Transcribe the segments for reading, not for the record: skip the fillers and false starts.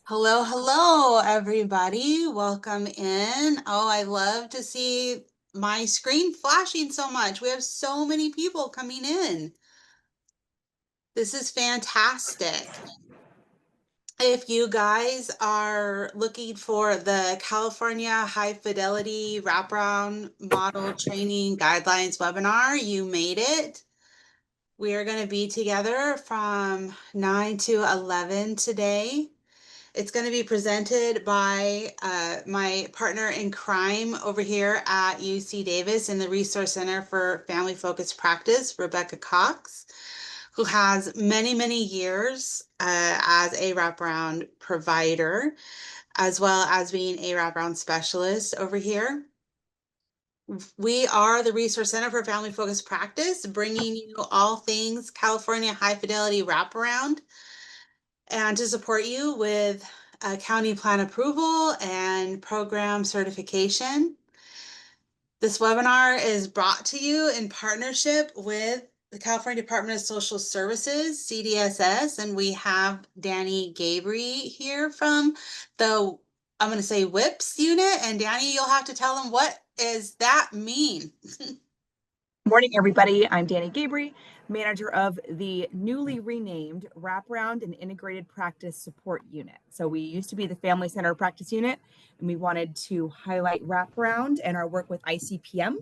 Hello, hello, everybody. Welcome in. Oh, I love to see my screen flashing so much. We have so many people coming in. This is fantastic. If you guys are looking for the California High Fidelity Wraparound Model Training Guidelines webinar, you made it. We are going to be together from 9 to 11 today. It's going to be presented by my partner in crime over here at UC Davis in the Resource Center for Family Focused Practice, Rebecca Cox, who has many, many years as a wraparound provider, as well as being a wraparound specialist over here. We are the Resource Center for Family Focused Practice, bringing you all things California high fidelity wraparound and to support you with county plan approval and program certification. This webinar is brought to you in partnership with the California Department of Social Services, CDSS, and we have Danny Gabry here from the, I'm going to say WIPS unit, and Danny, you'll have to tell them what does that mean? Morning, everybody. I'm Danny Gabry, manager of the newly renamed Wraparound and Integrated Practice Support Unit. So we used to be the Family Center Practice Unit, and we wanted to highlight Wraparound and our work with ICPM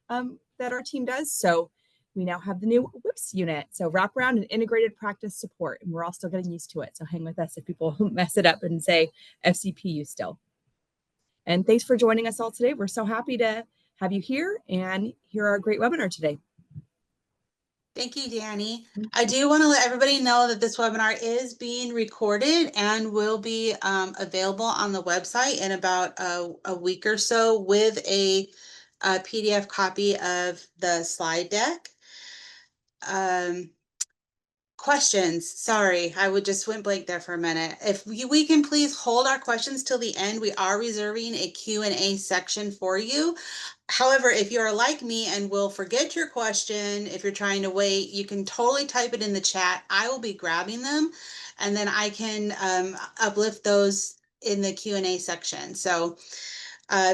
that our team does. So we now have the new WIPS unit. So Wraparound and Integrated Practice Support, and we're all still getting used to it. So hang with us if people mess it up and say FCPU still. And thanks for joining us all today. We're so happy to have you here and hear our great webinar today. Thank you, Danny. I do want to let everybody know that this webinar is being recorded and will be available on the website in about a week or so with a PDF copy of the slide deck. Questions. Sorry, I would just went blank there for a minute. If we can please hold our questions till the end, we are reserving a Q&A section for you. However, if you're like me and will forget your question, if you're trying to wait, you can totally type it in the chat. I will be grabbing them and then I can uplift those in the Q&A section. So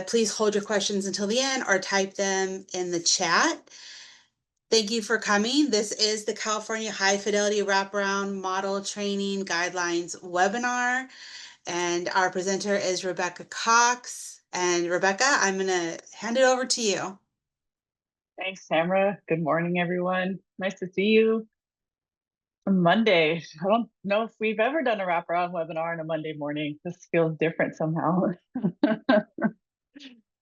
please hold your questions until the end or type them in the chat. Thank you for coming. This is the California High Fidelity Wraparound Model Training Guidelines webinar, and our presenter is Rebecca Cox. And Rebecca, I'm going to hand it over to you. Thanks, Tamara. Good morning, everyone. Nice to see you. On Monday. I don't know if we've ever done a wraparound webinar on a Monday morning. This feels different somehow.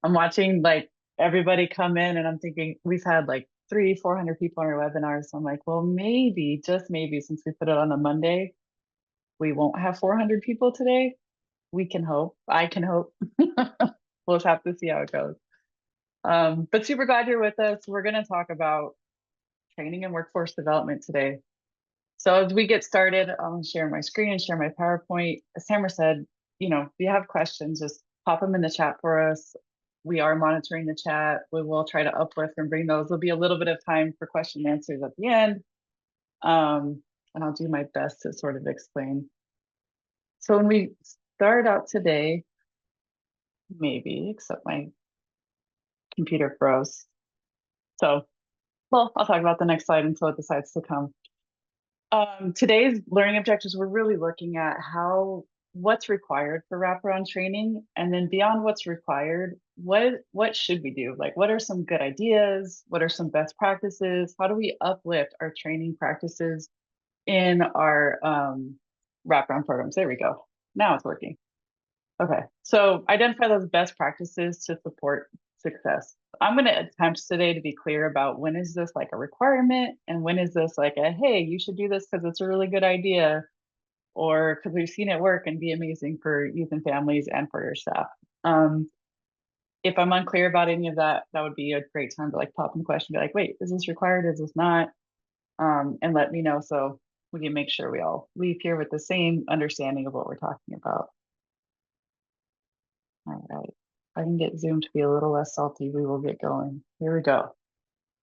I'm watching like everybody come in and I'm thinking we've had like 300-400 people on our webinar. So I'm like, well, maybe, just maybe, since we put it on a Monday, we won't have 400 people today. We can hope. I can hope. We'll just have to see how it goes. But super glad you're with us. We're going to talk about training and workforce development today. So as we get started, I'll share my screen and share my PowerPoint. As Tamara said, you know, if you have questions, just pop them in the chat for us. We are monitoring the chat. We will try to uplift and bring those. There'll be a little bit of time for question and answers at the end. And I'll do my best to sort of explain. So when we start out today, maybe, except my computer froze. So, well, I'll talk about the next slide until it decides to come. Today's learning objectives, we're really looking at what's required for wraparound training, and then beyond what's required, what should we do? Like, what are some good ideas? What are some best practices? How do we uplift our training practices in our wraparound programs? There we go. Now it's working. Okay, so identify those best practices to support success. I'm going to attempt today to be clear about when is this like a requirement and when is this like a, hey, you should do this because it's a really good idea, or because we've seen it work and be amazing for youth and families and for your staff. If I'm unclear about any of that, that would be a great time to like pop in the question, be like, wait, is this required? Is this not? And let me know so we can make sure we all leave here with the same understanding of what we're talking about. All right, if I can get Zoom to be a little less salty, we will get going. Here we go.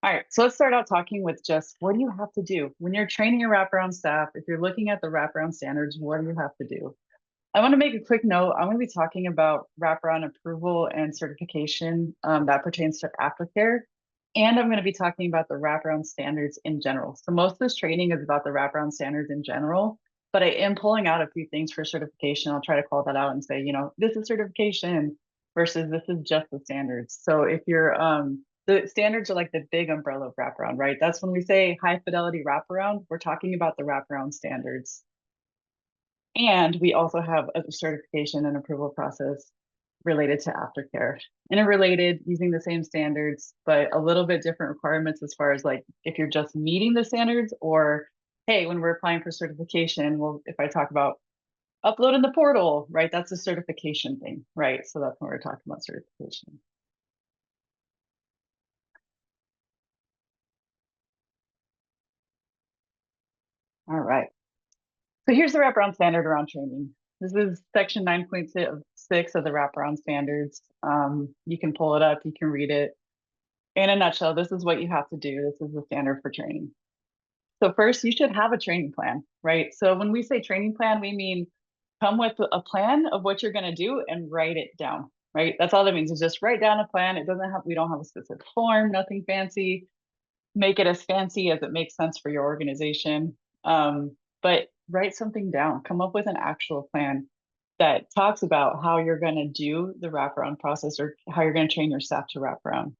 All right, so let's start out talking with just what do you have to do when you're training your wraparound staff? If you're looking at the wraparound standards, what do you have to do? I want to make a quick note. I'm going to be talking about wraparound approval and certification that pertains to aftercare. And I'm going to be talking about the wraparound standards in general. So most of this training is about the wraparound standards in general, but I am pulling out a few things for certification. I'll try to call that out and say, this is certification versus this is just the standards. So if you're, the standards are like the big umbrella of wraparound, right? That's when we say high fidelity wraparound, we're talking about the wraparound standards. And we also have a certification and approval process related to aftercare. Interrelated, using the same standards, but a little bit different requirements as far as like if you're just meeting the standards, or hey, when we're applying for certification, well, if I talk about upload in the portal, right? That's a certification thing, right? So that's when we're talking about certification. All right. So here's the wraparound standard around training. This is section 9.6 of the wraparound standards. You can pull it up, you can read it. In a nutshell, this is what you have to do. This is the standard for training. So first, you should have a training plan, right? So when we say training plan, we mean come with a plan of what you're going to do and write it down, right? That's all that means is just write down a plan. It doesn't have, we don't have a specific form, nothing fancy. Make it as fancy as it makes sense for your organization. But write something down, come up with an actual plan that talks about how you're going to do the wraparound process or how you're going to train your staff to wrap around.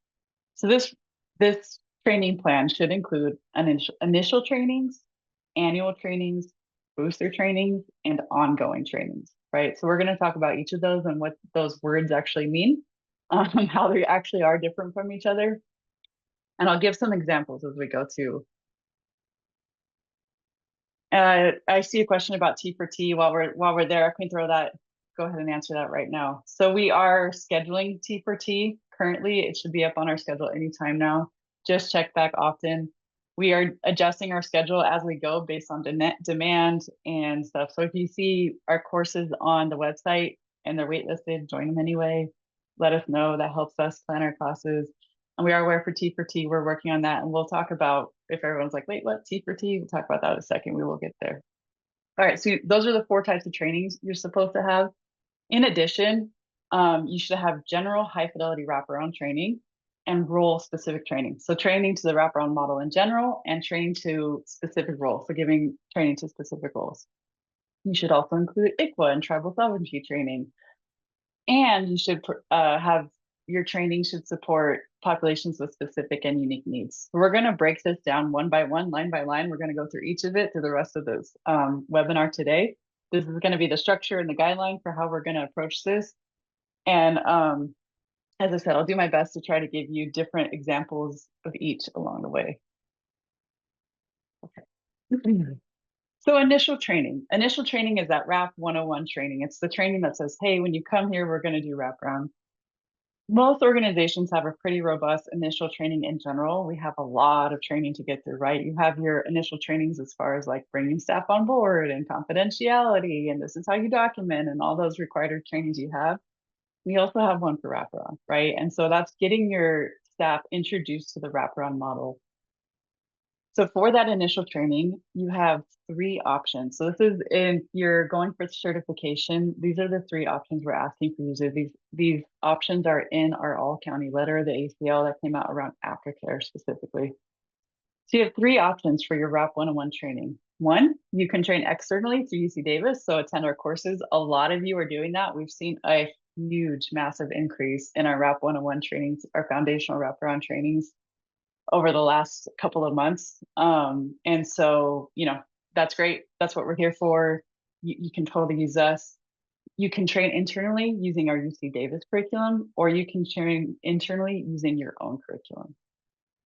So this training plan should include initial trainings, annual trainings, booster trainings, and ongoing trainings, right? So we're going to talk about each of those and what those words actually mean, how they actually are different from each other. And I'll give some examples as we go too. I see a question about T for T while we're there. I can go ahead and answer that right now. So we are scheduling T for T currently. It should be up on our schedule anytime now. Just check back often. We are adjusting our schedule as we go based on demand and stuff. So if you see our courses on the website and they're waitlisted, join them anyway. Let us know. That helps us plan our classes. And we are aware for T for T. We're working on that. And we'll talk about if everyone's like, wait, what? T for T? We'll talk about that in a second. We will get there. All right. So those are the 4 types of trainings you're supposed to have. In addition, you should have general high fidelity wraparound training and role specific training. So training to the wraparound model in general and training to specific roles. So giving training to specific roles. You should also include ICWA and tribal sovereignty training. And you should have your training should support populations with specific and unique needs. We're going to break this down one by one, line by line. We're going to go through each of it through the rest of this webinar today. This is going to be the structure and the guideline for how we're going to approach this. And as I said, I'll do my best to try to give you different examples of each along the way. Okay. So initial training. Initial training is that WRAP 101 training. It's the training that says, hey, when you come here, we're going to do wraparound. Most organizations have a pretty robust initial training in general. We have a lot of training to get through, right? You have your initial trainings as far as like bringing staff on board and confidentiality, and this is how you document and all those required trainings you have. We also have one for wraparound, right? And so that's getting your staff introduced to the wraparound model. So for that initial training, you have 3 options. So this is if you're going for certification, these are the 3 options we're asking for users. These options are in our all county letter, the ACL that came out around aftercare specifically. So you have 3 options for your WRAP 101 training. 1, you can train externally through UC Davis, so attend our courses. A lot of you are doing that. We've seen a huge, massive increase in our WRAP 101 trainings, our foundational wraparound trainings over the last couple of months. And so, that's great. That's what we're here for. You can totally use us. You can train internally using our UC Davis curriculum, or you can train internally using your own curriculum.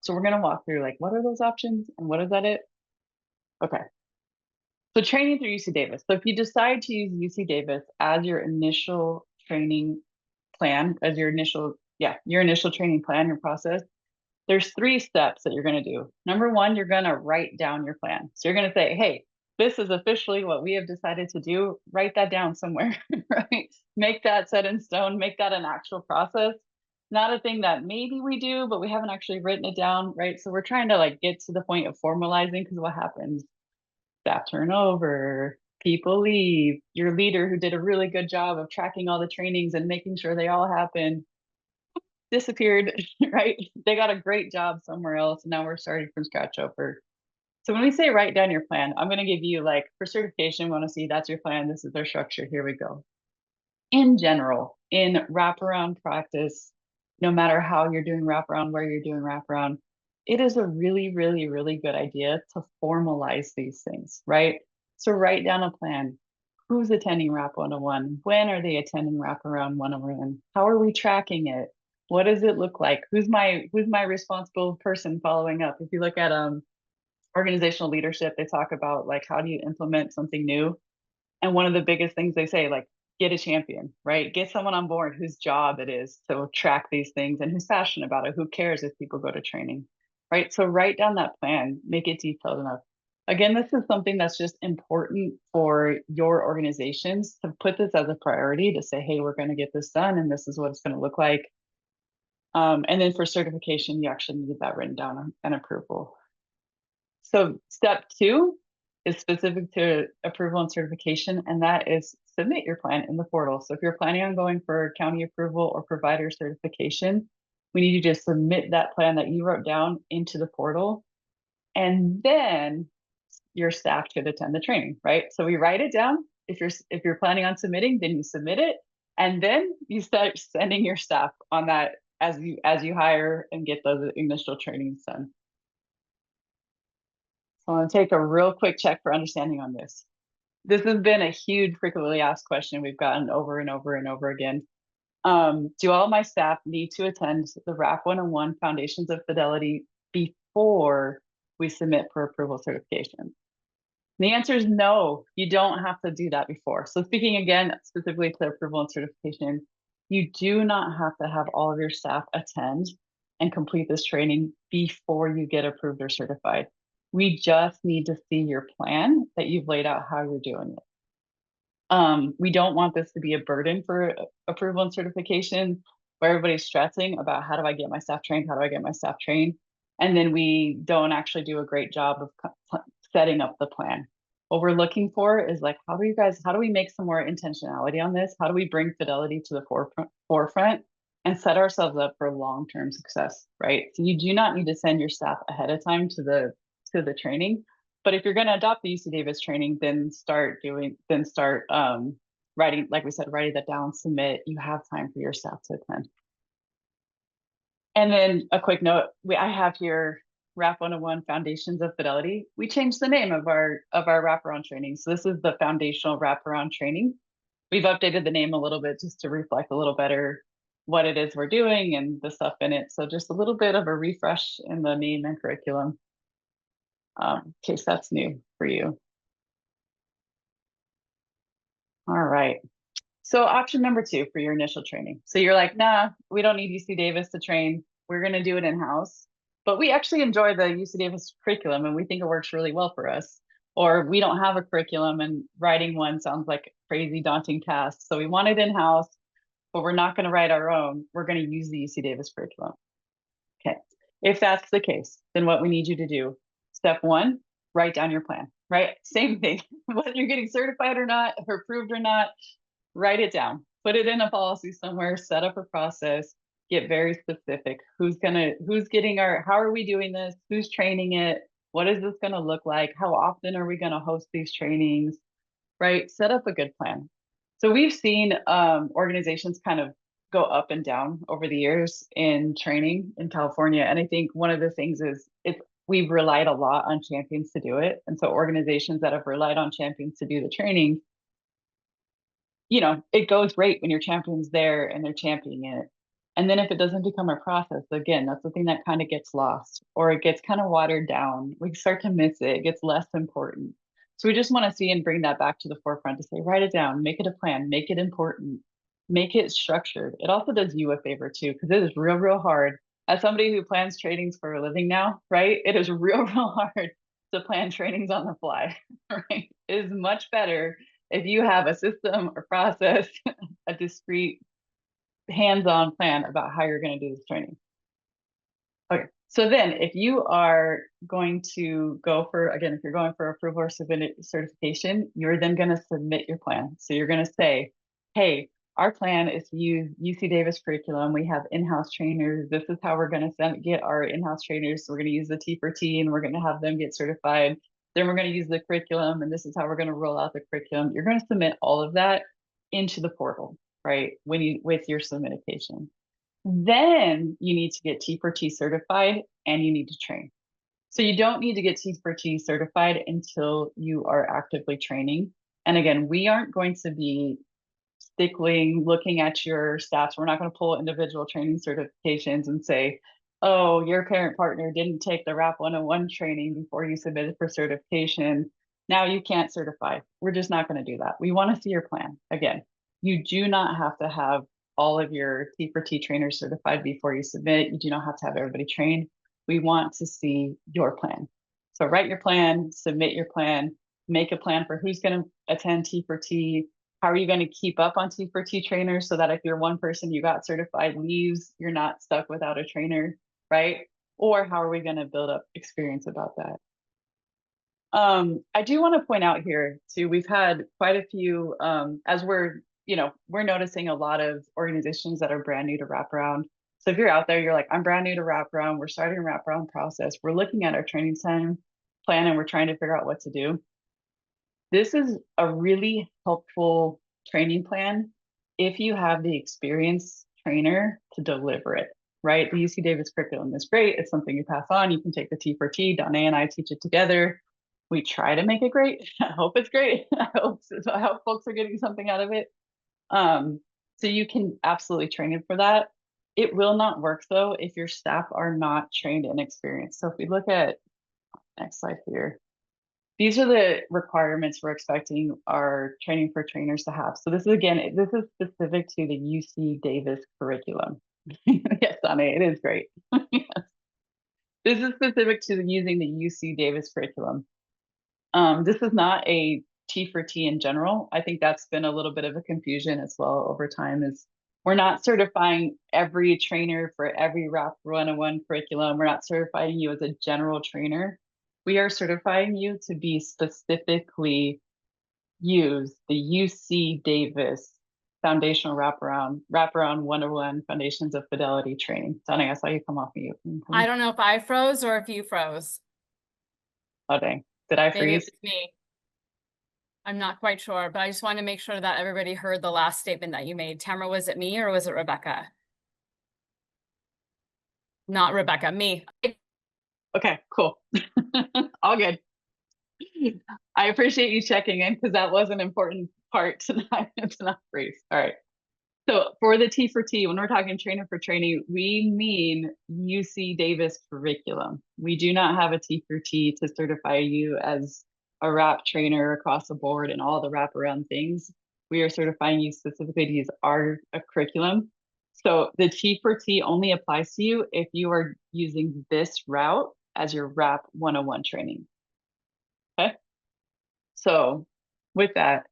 So we're going to walk through like, what are those options and what is that it? Okay. So training through UC Davis. So if you decide to use UC Davis as your initial training plan, as your initial training plan, your process, there's 3 steps that you're going to do. Number 1, you're going to write down your plan. So you're going to say, hey, this is officially what we have decided to do. Write that down somewhere, right? Make that set in stone, make that an actual process. Not a thing that maybe we do, but we haven't actually written it down, right? So we're trying to like get to the point of formalizing, because what happens? Staff turnover, people leave. Your leader, who did a really good job of tracking all the trainings and making sure they all happened, disappeared, right? They got a great job somewhere else. And now we're starting from scratch over. So when we say write down your plan, I'm going to give you, like, for certification, we want to see that's your plan. This is their structure. Here we go. In general, in wraparound practice, no matter how you're doing wraparound, where you're doing wraparound, it is a really, really, really good idea to formalize these things, right? So write down a plan. Who's attending Wrap 101? When are they attending Wraparound 101? How are we tracking it? What does it look like? Who's my responsible person following up? If you look at organizational leadership, they talk about, like, how do you implement something new? And one of the biggest things they say, like, get a champion, right? Get someone on board whose job it is to track these things and who's passionate about it. Who cares if people go to training, right? So write down that plan, make it detailed enough. Again, this is something that's just important for your organizations to put this as a priority, to say, hey, we're going to get this done and this is what it's going to look like. And then for certification, you actually need that written down and approval. So step 2 is specific to approval and certification, and that is submit your plan in the portal. So if you're planning on going for county approval or provider certification, we need you to submit that plan that you wrote down into the portal, and then your staff should attend the training, right? So we write it down. If you're planning on submitting, then you submit it, and then you start sending your staff on that as you hire and get those initial trainings done. So I'm going to take a real quick check for understanding on this. This has been a huge frequently asked question we've gotten over and over and over again. Do all my staff need to attend the Wrap 101 Foundations of Fidelity before we submit for approval certification? The answer is no, you don't have to do that before. So speaking again, specifically to approval and certification, you do not have to have all of your staff attend and complete this training before you get approved or certified. We just need to see your plan that you've laid out how you're doing it. We don't want this to be a burden for approval and certification, where everybody's stressing about, how do I get my staff trained? How do I get my staff trained? And then we don't actually do a great job of setting up the plan. What we're looking for is, like, how do we make some more intentionality on this? How do we bring Fidelity to the forefront and set ourselves up for long-term success, right? So you do not need to send your staff ahead of time to the training. But if you're going to adopt the UC Davis training, then start writing, like we said, writing that down, submit. You have time for your staff to attend. And then a quick note, I have here Wrap 101 Foundations of Fidelity. We changed the name of our wraparound training. So this is the foundational wraparound training. We've updated the name a little bit just to reflect a little better what it is we're doing and the stuff in it. So just a little bit of a refresh in the name and curriculum, in case that's new for you. All right. So option number 2 for your initial training. So you're like, nah, we don't need UC Davis to train. We're going to do it in-house. But we actually enjoy the UC Davis curriculum and we think it works really well for us. Or we don't have a curriculum and writing one sounds like a crazy daunting task. So we want it in-house, but we're not going to write our own. We're going to use the UC Davis curriculum. Okay. If that's the case, then what we need you to do, step 1, write down your plan, right? Same thing, whether you're getting certified or not, or approved or not, write it down, put it in a policy somewhere, set up a process, get very specific. How are we doing this? Who's training it? What is this going to look like? How often are we going to host these trainings, right? Set up a good plan. So we've seen organizations kind of go up and down over the years in training in California. And I think one of the things is we've relied a lot on champions to do it. And so organizations that have relied on champions to do the training, it goes great when your champion's there and they're championing it. And then if it doesn't become a process, again, that's the thing that kind of gets lost, or it gets kind of watered down. We start to miss it. It gets less important. So we just want to see and bring that back to the forefront to say, write it down, make it a plan, make it important, make it structured. It also does you a favor too, because it is real, real hard. As somebody who plans trainings for a living now, right? It is real, real hard to plan trainings on the fly, right? It is much better if you have a system or process, a discrete hands-on plan about how you're going to do this training. Okay, So then if you are going to go for, again, if you're going for approval or certification, you're then going to submit your plan. So you're going to say, hey, our plan is to use UC Davis curriculum. We have in-house trainers. This is how we're going to get our in-house trainers. So we're going to use the T for T and we're going to have them get certified. Then we're going to use the curriculum and this is how we're going to roll out the curriculum. You're going to submit all of that into the portal, right? With your submittation. Then you need to get T for T certified and you need to train. So you don't need to get T for T certified until you are actively training. And again, we aren't going to be stickling looking at your stats. We're not going to pull individual training certifications and say, oh, your parent partner didn't take the RAP 101 training before you submitted for certification. Now you can't certify. We're just not going to do that. We want to see your plan. Again, you do not have to have all of your T for T trainers certified before you submit. You do not have to have everybody trained. We want to see your plan. So write your plan, submit your plan, make a plan for who's going to attend T for T. How are you going to keep up on T for T trainers so that if you're one person you got certified leaves, you're not stuck without a trainer, right? Or how are we going to build up experience about that? I do want to point out here too, we've had quite a few, as we're noticing a lot of organizations that are brand new to Wraparound. So if you're out there, you're like, I'm brand new to Wraparound, we're starting a Wraparound process, we're looking at our training time plan and we're trying to figure out what to do. This is a really helpful training plan if you have the experienced trainer to deliver it, right? The UC Davis curriculum is great. It's something you pass on. You can take the T for T. Donna and I teach it together. We try to make it great. I hope it's great. I hope folks are getting something out of it. So you can absolutely train it for that. It will not work though if your staff are not trained and experienced. So if we look at next slide here, these are the requirements we're expecting our training for trainers to have. So this is specific to the UC Davis curriculum. Yes, Donna, it is great. Yes. This is specific to using the UC Davis curriculum. This is not a T for T in general. I think that's been a little bit of a confusion as well over time is we're not certifying every trainer for every RAP 101 curriculum. We're not certifying you as a general trainer. We are certifying you to be specifically use the UC Davis Foundational Wraparound 101 Foundations of Fidelity training. Donna, I saw you come off mute. I don't know if I froze or if you froze. Oh, dang. Did I Maybe it freeze? was me. I'm not quite sure, but I just want to make sure that everybody heard the last statement that you made. Tamara, was it me or was it Rebecca? Not Rebecca, me. Okay, cool. All good. I appreciate you checking in because that was an important part to not freeze. All right. So for the T for T, when we're talking trainer for training, we mean UC Davis curriculum. We do not have a T for T to certify you as a RAP trainer across the board and all the wraparound things. We are certifying you specifically to use our curriculum. So the T for T only applies to you if you are using this route as your RAP 101 training. Okay. So with that,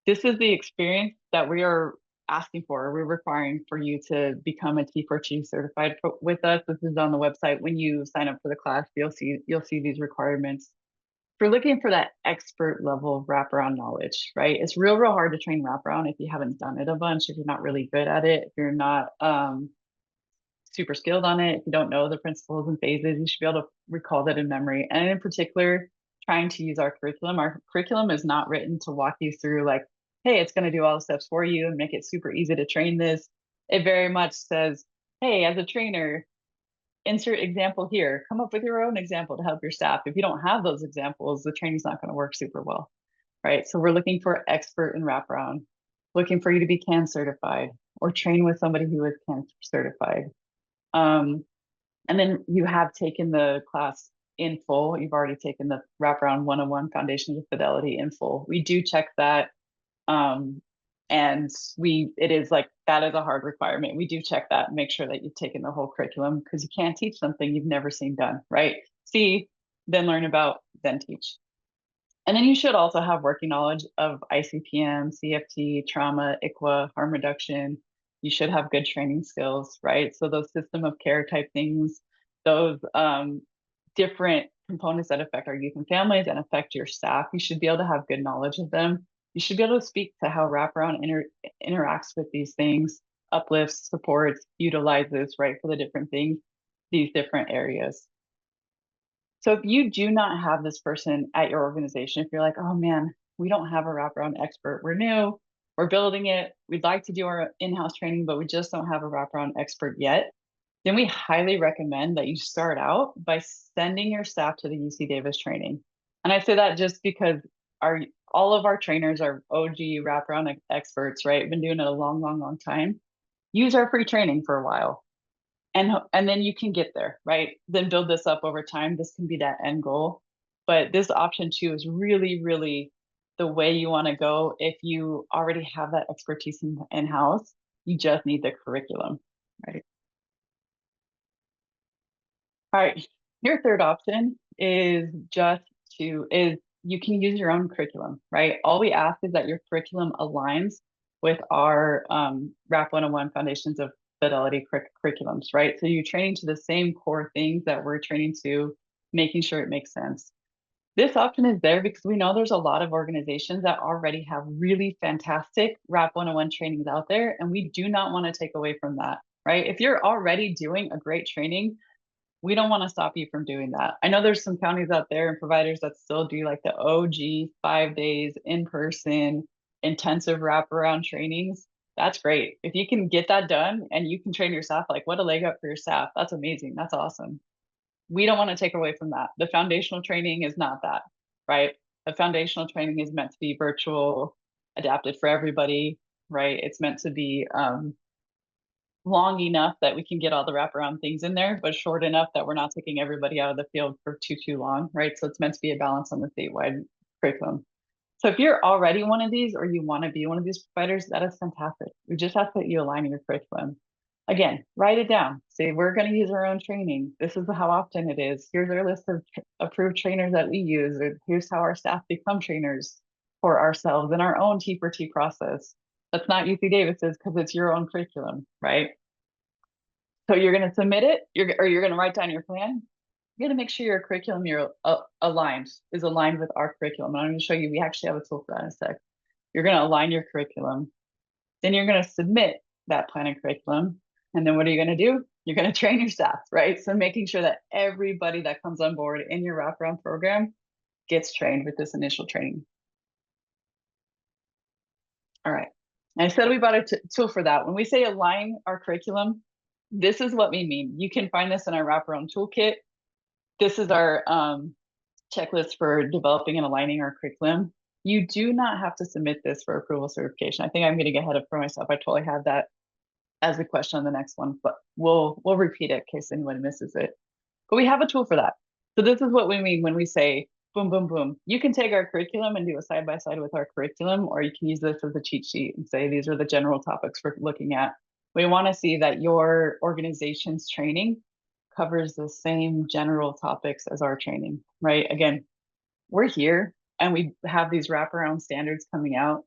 this is the experience that we are asking for. We're requiring for you to become a T for T certified with us. This is on the website. When you sign up for the class, you'll see these requirements. If you're looking for that expert level of wraparound knowledge, right? It's real hard to train wraparound if you haven't done it a bunch, if you're not really good at it, if you're not super skilled on it, if you don't know the principles and phases, you should be able to recall that in memory. And in particular, trying to use our curriculum is not written to walk you through like, hey, it's going to do all the steps for you and make it super easy to train this. It very much says, hey, as a trainer, insert example here, come up with your own example to help your staff. If you don't have those examples, the training's not going to work super well, right? So we're looking for expert in wraparound, looking for you to be CAN certified or train with somebody who is CAN certified. And then you have taken the class in full. You've already taken the Wraparound 101 Foundations of Fidelity in full. We do check that. And it is like, that is a hard requirement. We do check that and make sure that you've taken the whole curriculum because you can't teach something you've never seen done, right? See, then learn about, then teach. And then you should also have working knowledge of ICPM, CFT, trauma, ICWA, harm reduction. You should have good training skills, right? So those system of care type things, those different components that affect our youth and families and affect your staff. You should be able to have good knowledge of them. You should be able to speak to how wraparound interacts with these things, uplifts, supports, utilizes, right, for the different things, these different areas. So if you do not have this person at your organization, if you're like, oh man, we don't have a wraparound expert, we're new, we're building it, we'd like to do our in-house training, but we just don't have a wraparound expert yet, then we highly recommend that you start out by sending your staff to the UC Davis training. And I say that just because all of our trainers are OG wraparound experts, right? Been doing it a long, long, long time. Use our free training for a while. And then you can get there, right? Then build this up over time. This can be that end goal. But this option 2 is really, really the way you want to go if you already have that expertise in-house. You just need the curriculum, right? All right, your third option is you can use your own curriculum, right? All we ask is that your curriculum aligns with our RAP 101 Foundations of Fidelity curriculums, right? So you're training to the same core things that we're training to, making sure it makes sense. This option is there because we know there's a lot of organizations that already have really fantastic RAP 101 trainings out there, and we do not want to take away from that, right? If you're already doing a great training, we don't want to stop you from doing that. I know there's some counties out there and providers that still do like the OG 5 days in person intensive wraparound trainings. That's great. If you can get that done and you can train your staff, like what a leg up for your staff. That's amazing. That's awesome. We don't want to take away from that. The foundational training is not that, right? The foundational training is meant to be virtual, adapted for everybody, right? It's meant to be long enough that we can get all the wraparound things in there, but short enough that we're not taking everybody out of the field for too long, right? So it's meant to be a balance on the statewide curriculum. So if you're already one of these or you want to be one of these providers, that is fantastic. We just have to you align your curriculum. Again, write it down. Say, we're going to use our own training. This is how often it is. Here's our list of approved trainers that we use. Or here's how our staff become trainers for ourselves in our own T4T process. That's not UC Davis's because it's your own curriculum, right? So you're going to submit it, you're going to write down your plan. You're going to make sure your curriculum is aligned with our curriculum. And I'm going to show you, we actually have a tool for that in a sec. You're going to align your curriculum. Then you're going to submit that plan and curriculum. And then what are you going to do? You're going to train your staff, right? So making sure that everybody that comes on board in your wraparound program gets trained with this initial training. All right. And I said we bought a tool for that. When we say align our curriculum, this is what we mean. You can find this in our wraparound toolkit. This is our checklist for developing and aligning our curriculum. You do not have to submit this for approval certification. I think I'm going to get ahead of for myself. I totally have that as a question on the next one, but we'll repeat it in case anyone misses it. But we have a tool for that. So this is what we mean when we say boom, boom, boom. You can take our curriculum and do a side-by-side with our curriculum, or you can use this as a cheat sheet and say, these are the general topics we're looking at. We want to see that your organization's training covers the same general topics as our training, right? Again, we're here and we have these wraparound standards coming out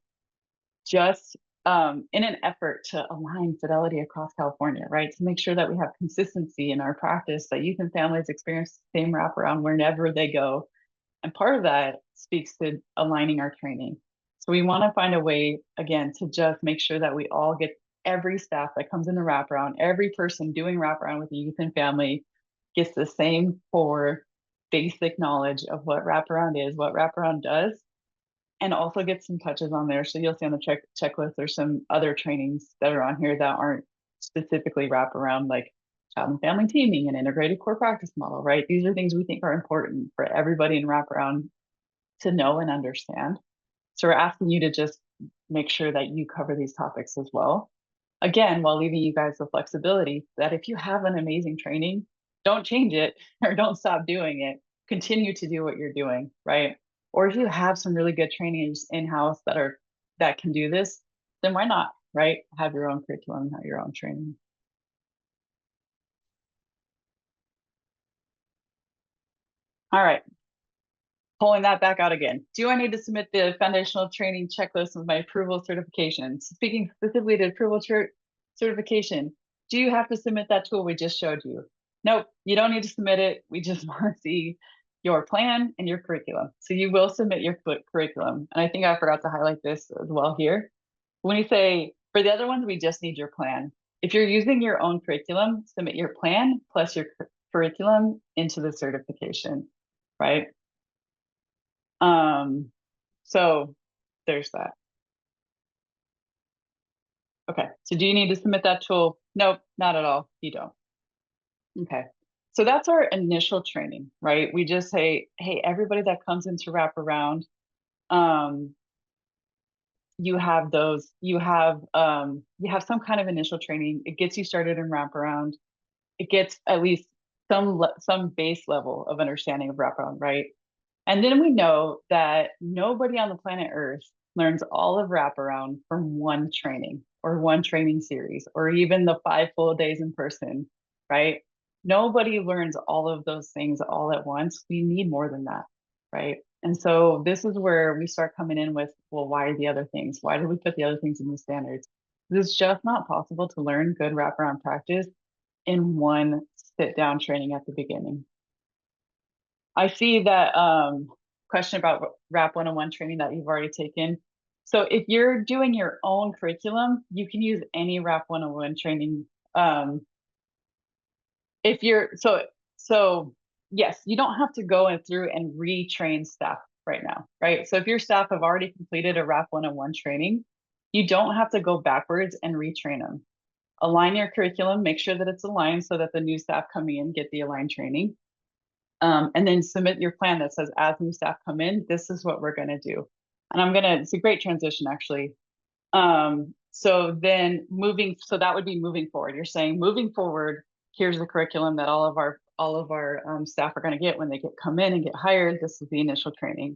just in an effort to align Fidelity across California, right? To make sure that we have consistency in our practice, that youth and families experience the same wraparound wherever they go. And part of that speaks to aligning our training. So we want to find a way, again, to just make sure that we all get every staff that comes in the wraparound, every person doing wraparound with the youth and family gets the same core basic knowledge of what wraparound is, what wraparound does, and also get some touches on there. So you'll see on the checklist, there's some other trainings that are on here that aren't specifically wraparound, like child and family teaming and integrated core practice model, right? These are things we think are important for everybody in wraparound to know and understand. So we're asking you to just make sure that you cover these topics as well. Again, while leaving you guys the flexibility that if you have an amazing training, don't change it or don't stop doing it. Continue to do what you're doing, right? Or if you have some really good trainings in-house that can do this, then why not, right? Have your own curriculum, have your own training. All right, pulling that back out again. Do I need to submit the foundational training checklist with my approval certification? Speaking specifically to approval certification, do you have to submit that tool we just showed you? nope, you don't need to submit it. We just want to see your plan and your curriculum. So you will submit your curriculum. And I think I forgot to highlight this as well here. When you say, for the other ones, we just need your plan. If you're using your own curriculum, submit your plan plus your curriculum into the certification, right? So there's that. Okay, so do you need to submit that tool? Nope, not at all. You don't. Okay, so that's our initial training, right? We just say, hey, everybody that comes into Wraparound, you have those, you have some kind of initial training. It gets you started in Wraparound. It gets at least some base level of understanding of Wraparound, right? And then we know that nobody on the planet Earth learns all of Wraparound from one training or one training series, or even the 5 full days in person, right? Nobody learns all of those things all at once. We need more than that, right? And so this is where we start coming in with, well, why are the other things? Why did we put the other things in the standards? It's just not possible to learn good wraparound practice in one sit down training at the beginning. I see that question about Wrap 101 training that you've already taken. So if you're doing your own curriculum, you can use any Wrap 101 training. If you're so yes, you don't have to go in through and retrain staff right now, right? So if your staff have already completed a Wrap 101 training, you don't have to go backwards and retrain them. Align your curriculum, make sure that it's aligned so that the new staff coming in get the aligned training. And then submit your plan that says, as new staff come in, this is what we're going to do. And it's a great transition actually. So then so that would be moving forward. You're saying moving forward, here's the curriculum that all of our staff are going to get when they come in and get hired. This is the initial training.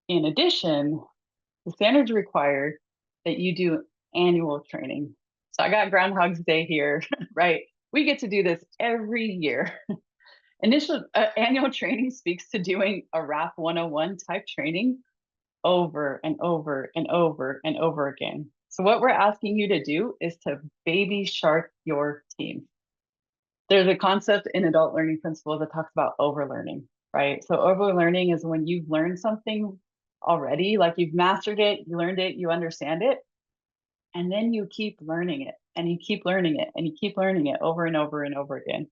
In addition, the standards require that you do annual training. So I got Groundhog's Day here, right? We get to do this every year. Initial annual training speaks to doing a Wrap 101 type training over and over and over and over again. So what we're asking you to do is to baby shark your team. There's a concept in adult learning principles that talks about overlearning, right? So overlearning is when you've learned something already, like you've mastered it, you learned it, you understand it, and then you keep learning it and you keep learning it and you keep learning it over and over and over again.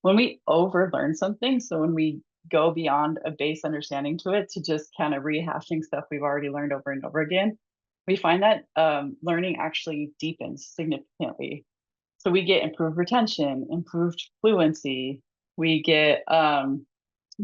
When we overlearn something, so when we go beyond a base understanding to it, to just kind of rehashing stuff we've already learned over and over again, we find that learning actually deepens significantly. So we get improved retention, improved fluency, we get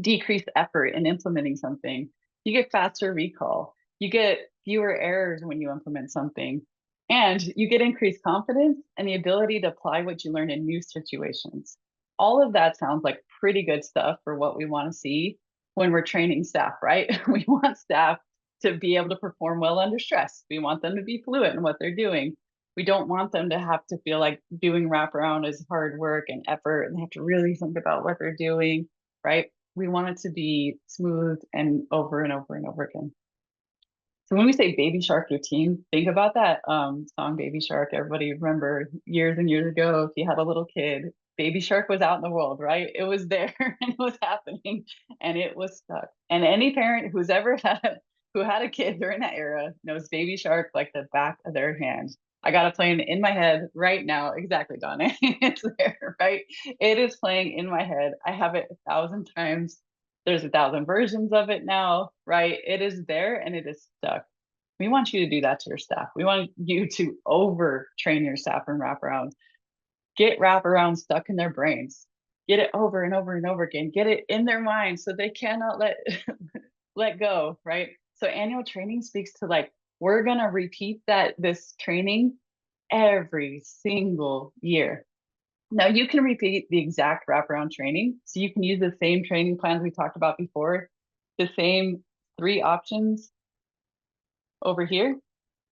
decreased effort in implementing something, you get faster recall, you get fewer errors when you implement something, and you get increased confidence and the ability to apply what you learn in new situations. All of that sounds like pretty good stuff for what we want to see when we're training staff, right? We want staff to be able to perform well under stress. We want them to be fluent in what they're doing. We don't want them to have to feel like doing wraparound is hard work and effort and they have to really think about what they're doing, right? We want it to be smooth and over and over and over again. So when we say baby shark your team, think about that song Baby Shark. Everybody remember years and years ago, if you had a little kid, Baby Shark was out in the world, right? It was there and it was happening and it was stuck. And any parent who had a kid during that era knows Baby Shark like the back of their hand. I got it playing in my head right now. Exactly, Donna. It's there, right? It is playing in my head. I have it 1,000 times. There's 1,000 versions of it now, right? It is there and it is stuck. We want you to do that to your staff. We want you to overtrain your staff in wraparound. Get wraparound stuck in their brains. Get it over and over and over again. Get it in their mind so they cannot let go, right? So annual training speaks to like, we're going to repeat this training every single year. Now you can repeat the exact wraparound training. So you can use the same training plans we talked about before, the same 3 options over here,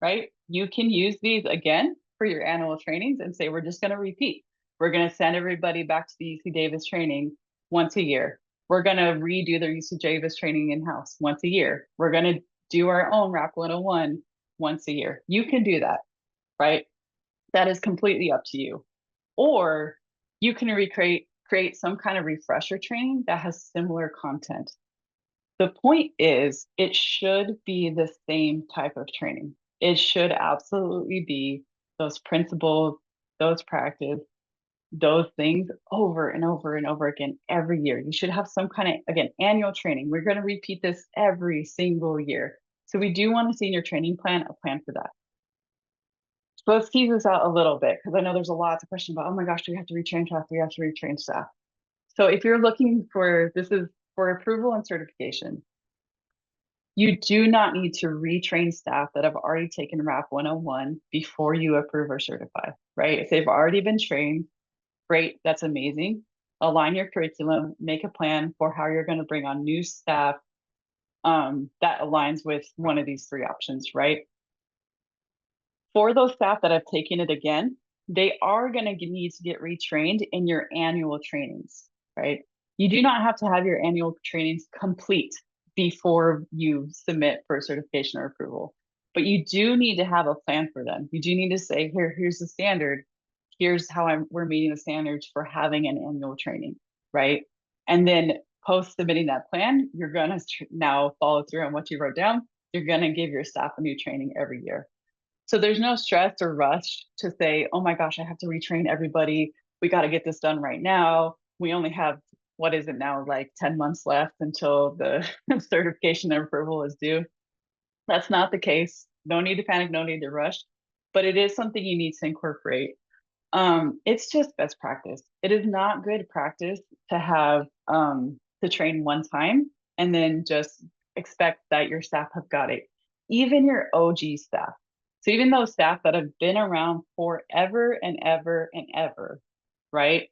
right? You can use these again for your annual trainings and say, we're just going to repeat. We're going to send everybody back to the UC Davis training once a year. We're going to redo their UC Davis training in-house once a year. We're going to do our own Wrap 101 once a year. You can do that, right? That is completely up to you. Or you can create some kind of refresher training that has similar content. The point is, it should be the same type of training. It should absolutely be those principles, those practice, those things over and over and over again every year. You should have some kind of, again, annual training. We're going to repeat this every single year. So we do want to see in your training plan a plan for that. So let's tease this out a little bit, because I know there's a lot of questions about, oh my gosh, do we have to retrain staff? Do we have to retrain staff? So if you're looking for, this is for approval and certification, you do not need to retrain staff that have already taken RAP 101 before you approve or certify, right? If they've already been trained, great, that's amazing. Align your curriculum, make a plan for how you're going to bring on new staff that aligns with one of these three options, right? For those staff that have taken it again, they are going to need to get retrained in your annual trainings, right? You do not have to have your annual trainings complete before you submit for certification or approval, but you do need to have a plan for them. You do need to say, here's the standard. Here's how we're meeting the standards for having an annual training, right? And then post submitting that plan, you're going to now follow through on what you wrote down. You're going to give your staff a new training every year. So there's no stress or rush to say, oh my gosh, I have to retrain everybody. We got to get this done right now. We only have, what is it now, like 10 months left until the certification and approval is due. That's not the case. No need to panic, no need to rush, but it is something you need to incorporate. It's just best practice. It is not good practice to have to train one time and then just expect that your staff have got it. Even your OG staff. So even those staff that have been around forever and ever and ever, right?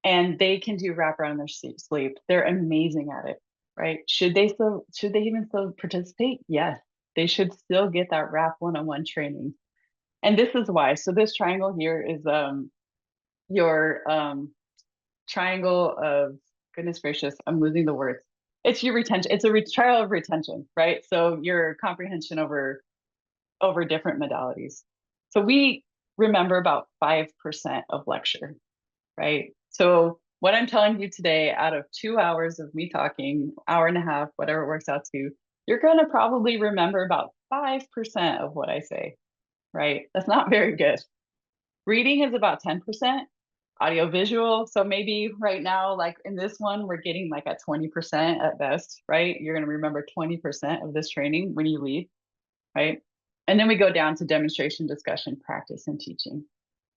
And they can do wraparound in their sleep. They're amazing at it, right? Should they even still participate? Yes, they should still get that RAP 101 training. And this is why. So this triangle here is your triangle of, goodness gracious, I'm losing the words. It's your retention. It's a trial of retention, right? So your comprehension over different modalities. So we remember about 5% of lecture, right? So what I'm telling you today, out of 2 hours of me talking, hour and a half, whatever it works out to, you're going to probably remember about 5% of what I say, right? That's not very good. Reading is about 10%, audio visual. So maybe right now, like in this one, we're getting like at 20% at best, right? You're going to remember 20% of this training when you leave, right? And then we go down to demonstration, discussion, practice, and teaching.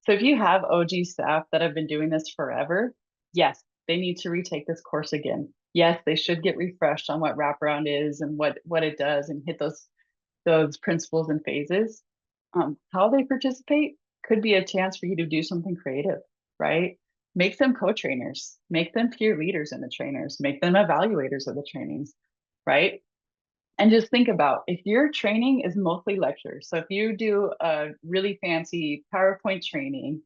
So if you have OG staff that have been doing this forever, yes, they need to retake this course again. Yes, they should get refreshed on what wraparound is and what it does and hit those principles and phases. How they participate could be a chance for you to do something creative, right? Make them co-trainers, make them peer leaders in the trainers, make them evaluators of the trainings, right? And just think about, if your training is mostly lectures, so if you do a really fancy PowerPoint training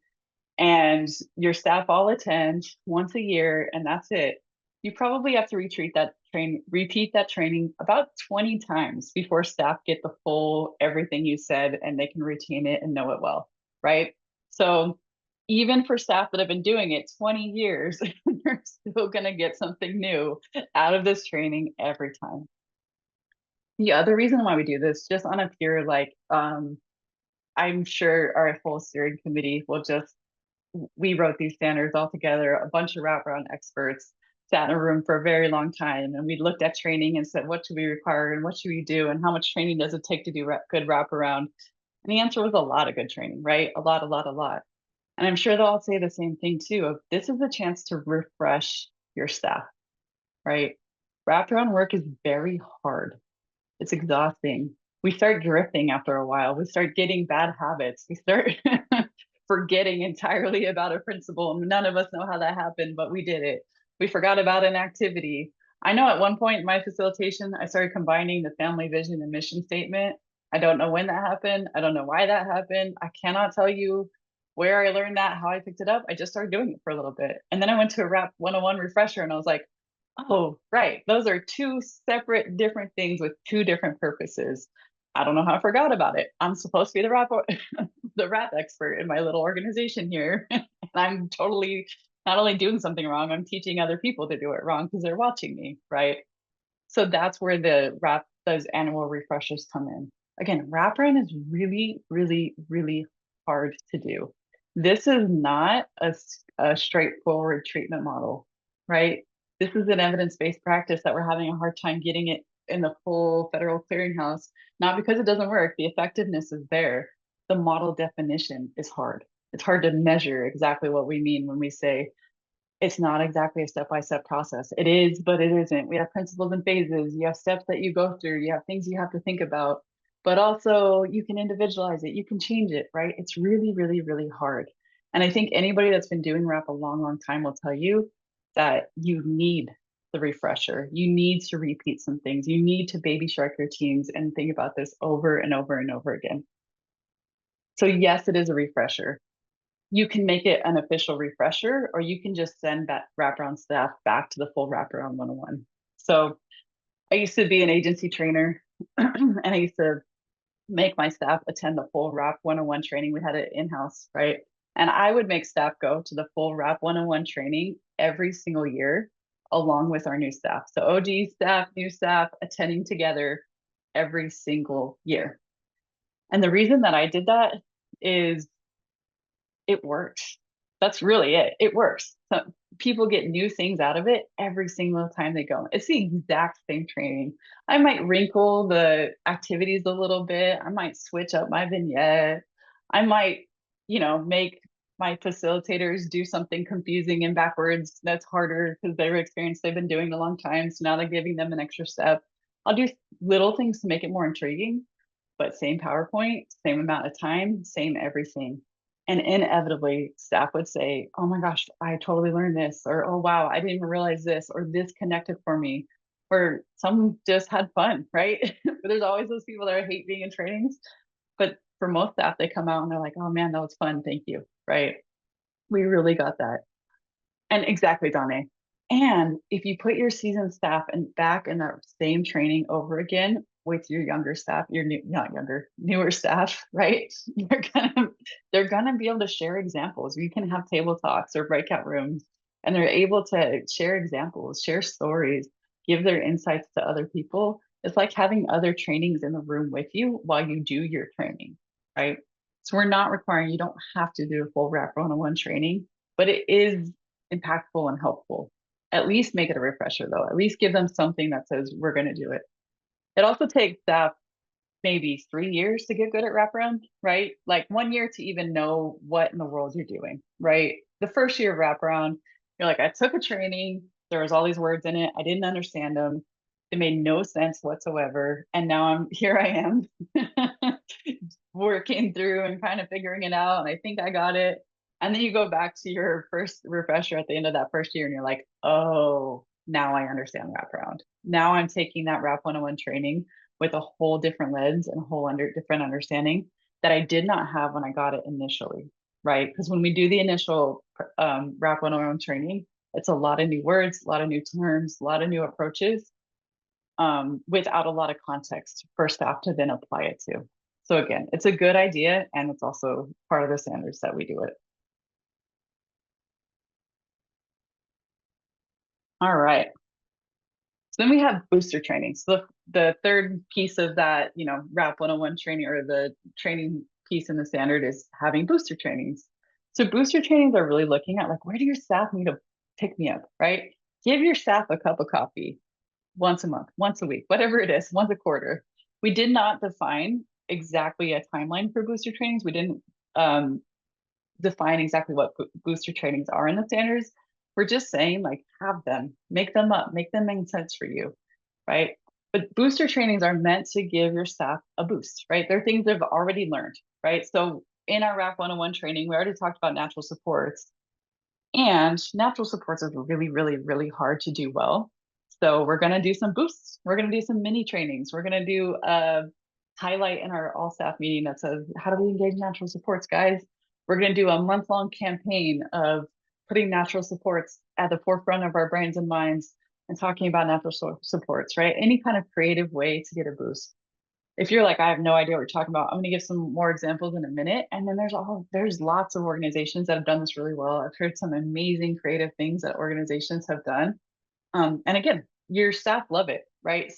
and your staff all attend once a year and that's it, you probably have to repeat that training about 20 times before staff get the full everything you said and they can retain it and know it well, right? So even for staff that have been doing it 20 years, you're still going to get something new out of this training every time. The other reason why we do this, just on a pure, like, I'm sure our whole steering committee will just, we wrote these standards all together, a bunch of wraparound experts sat in a room for a very long time. And we looked at training and said, what should we require and what should we do? And how much training does it take to do good wraparound? And the answer was a lot of good training, right? A lot. And I'm sure they'll all say the same thing too, of this is a chance to refresh your staff, right? Wraparound work is very hard. It's exhausting. We start drifting after a while. We start getting bad habits. We start forgetting entirely about a principle. None of us know how that happened, but we did it. We forgot about an activity. I know at one point in my facilitation, I started combining the family vision and mission statement. I don't know when that happened. I don't know why that happened. I cannot tell you where I learned that, how I picked it up. I just started doing it for a little bit. And then I went to a RAP 101 refresher and I was like, oh, right. Those are two separate, different things with two different purposes. I don't know how I forgot about it. I'm supposed to be the RAP expert in my little organization here. And I'm totally not only doing something wrong, I'm teaching other people to do it wrong because they're watching me, right? So that's where those annual refreshers come in. Again, wraparound is really, really, really hard to do. This is not a straightforward treatment model, right? This is an evidence-based practice that we're having a hard time getting it in the full federal clearinghouse, not because it doesn't work. The effectiveness is there. The model definition is hard. It's hard to measure exactly what we mean when we say it's not exactly a step-by-step process. It is, but it isn't. We have principles and phases. You have steps that you go through. You have things you have to think about, but also you can individualize it. You can change it, right? It's really, really, really hard. And I think anybody that's been doing wrap a long, long time will tell you that you need the refresher. You need to repeat some things. You need to baby shark your teams and think about this over and over and over again. So yes, it is a refresher. You can make it an official refresher, or you can just send that wraparound staff back to the full wraparound 101. So I used to be an agency trainer and I used to make my staff attend the full wrap 101 training. We had it in-house, right? And I would make staff go to the full wrap 101 training every single year along with our new staff. So OG staff, new staff attending together every single year. And the reason that I did that is it works. That's really it. It works. So people get new things out of it every single time they go. It's the exact same training. I might wrinkle the activities a little bit. I might switch up my vignette. I might, make my facilitators do something confusing and backwards that's harder because they're experienced, they've been doing it a long time. So now they're giving them an extra step. I'll do little things to make it more intriguing, but same PowerPoint, same amount of time, same everything. And inevitably, staff would say, oh my gosh, I totally learned this, or oh wow, I didn't even realize this, or this connected for me, or some just had fun, right? But there's always those people that hate being in trainings. But for most staff, they come out and they're like, oh man, that was fun, thank you, right? We really got that. And exactly, Donna. And if you put your seasoned staff back in that same training over again with your younger staff, your newer staff, right? They're gonna be able to share examples. You can have table talks or breakout rooms, and they're able to share examples, share stories, give their insights to other people. It's like having other trainings in the room with you while you do your training, right? So we're not requiring, you don't have to do a full wrap 101 training, but it is impactful and helpful. At least make it a refresher though. At least give them something that says we're going to do it. It also takes staff maybe 3 years to get good at wraparound, right? Like 1 year to even know what in the world you're doing, right? The first year of wraparound, you're like, I took a training. There was all these words in it. I didn't understand them. It made no sense whatsoever. And now here I am working through and kind of figuring it out. And I think I got it. And then you go back to your first refresher at the end of that first year and you're like, oh, now I understand wraparound. Now I'm taking that Wrap 101 training with a whole different lens and a whole different understanding that I did not have when I got it initially, right? Because when we do the initial Wrap 101 training, it's a lot of new words, a lot of new terms, a lot of new approaches without a lot of context for staff to then apply it to. So again, it's a good idea and it's also part of the standards that we do it. All right. So then we have booster training. So the third piece of that, Wrap 101 training or the training piece in the standard is having booster trainings. So booster trainings are really looking at like, where do your staff need to pick me up, right? Give your staff a cup of coffee once a month, once a week, whatever it is, once a quarter. We did not define exactly a timeline for booster trainings. We didn't define exactly what booster trainings are in the standards. We're just saying like have them, make them up, make them make sense for you, right? But booster trainings are meant to give your staff a boost, right? They're things they've already learned, right? So in our Wrap 101 training, we already talked about natural supports, and natural supports is really, really, really hard to do well. So we're going to do some boosts. We're going to do some mini trainings. We're going to do a highlight in our all staff meeting that says, how do we engage natural supports, guys? We're going to do a month-long campaign of putting natural supports at the forefront of our brains and minds and talking about natural supports, right? Any kind of creative way to get a boost. if you're like, I have no idea what you're talking about, I'm going to give some more examples in a minute. And then there's lots of organizations that have done this really well. I've heard some amazing creative things that organizations have done. And again, your staff love it, right?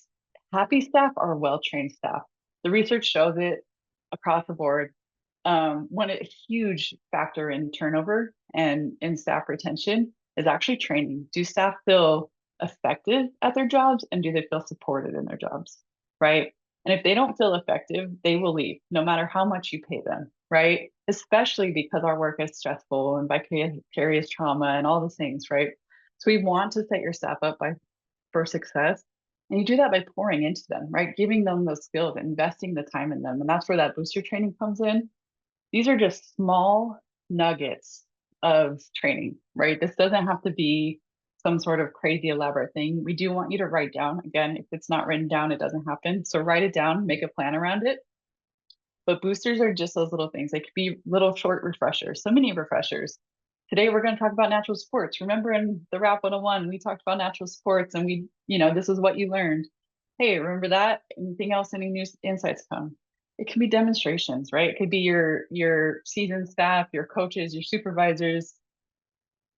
Happy staff are well-trained staff. The research shows it across the board. One a huge factor in turnover and in staff retention is actually training. Do staff feel effective at their jobs, and do they feel supported in their jobs, right? And if they don't feel effective, they will leave no matter how much you pay them, right? Especially because our work is stressful and vicarious trauma and all those things, right? So we want to set your staff up for success. And you do that by pouring into them, right? Giving them those skills, investing the time in them. And that's where that booster training comes in. These are just small nuggets of training, right? This doesn't have to be some sort of crazy elaborate thing. We do want you to write down. Again, if it's not written down, it doesn't happen. So write it down, make a plan around it. But boosters are just those little things. They could be little short refreshers, so many refreshers. Today, we're going to talk about natural sports. Remember in the Wrap 101, we talked about natural sports and this is what you learned. Hey, remember that? Anything else? Any new insights come? It can be demonstrations, right? It could be your seasoned staff, your coaches, your supervisors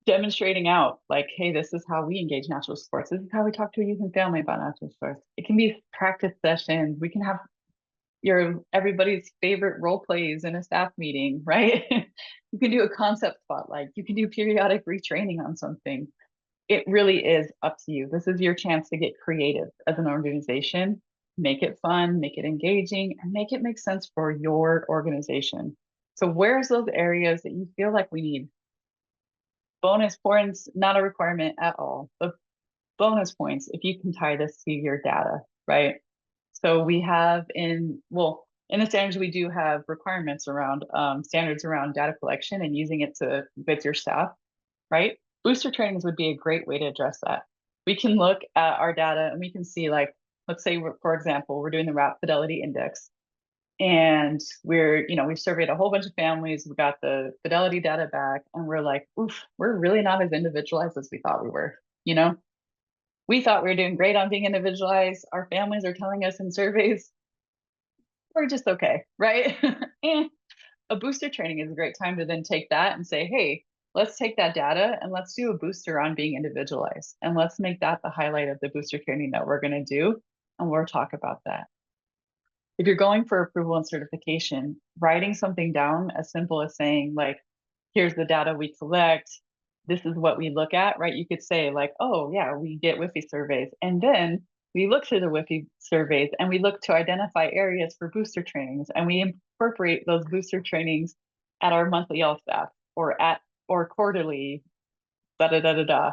demonstrating out like, hey, this is how we engage natural sports. This is how we talk to a youth and family about natural sports. It can be practice sessions. We can have everybody's favorite role plays in a staff meeting, right? You can do a concept spotlight. You can do periodic retraining on something. It really is up to you. This is your chance to get creative as an organization. Make it fun, make it engaging, and make it make sense for your organization. So where's those areas that you feel like we need? Bonus points, not a requirement at all, but bonus points if you can tie this to your data, right? So we have in the standards, we do have requirements around standards around data collection and using it with your staff, right? Booster trainings would be a great way to address that. We can look at our data and we can see, like, let's say, for example, we're doing the Wrap Fidelity Index, and we've surveyed a whole bunch of families. We got the Fidelity data back, and we're like, oof, we're really not as individualized as we thought we were, We thought we were doing great on being individualized. Our families are telling us in surveys, we're just okay, right? And a booster training is a great time to then take that and say, hey, let's take that data and let's do a booster on being individualized. And let's make that the highlight of the booster training that we're going to do. And we'll talk about that. If you're going for approval and certification, writing something down as simple as saying, like, here's the data we collect, this is what we look at, right? You could say, like, oh yeah, we get WIFI surveys. And then we look through the WIFI surveys and we look to identify areas for booster trainings, and we incorporate those booster trainings at our monthly LSAT or quarterly, da da da da da.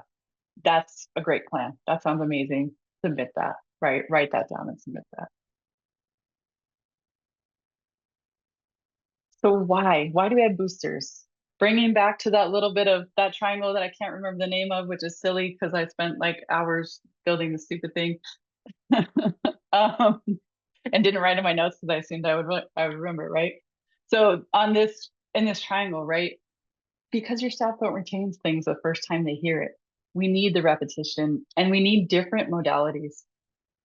That's a great plan. That sounds amazing. Submit that, right? Write that down and submit that. So why do we have boosters? Bringing back to that little bit of that triangle that I can't remember the name of, which is silly because I spent like hours building the stupid thing. And didn't write in my notes because I assumed I would remember, right? So in this triangle, right? Because your staff don't retain things the first time they hear it, we need the repetition and we need different modalities.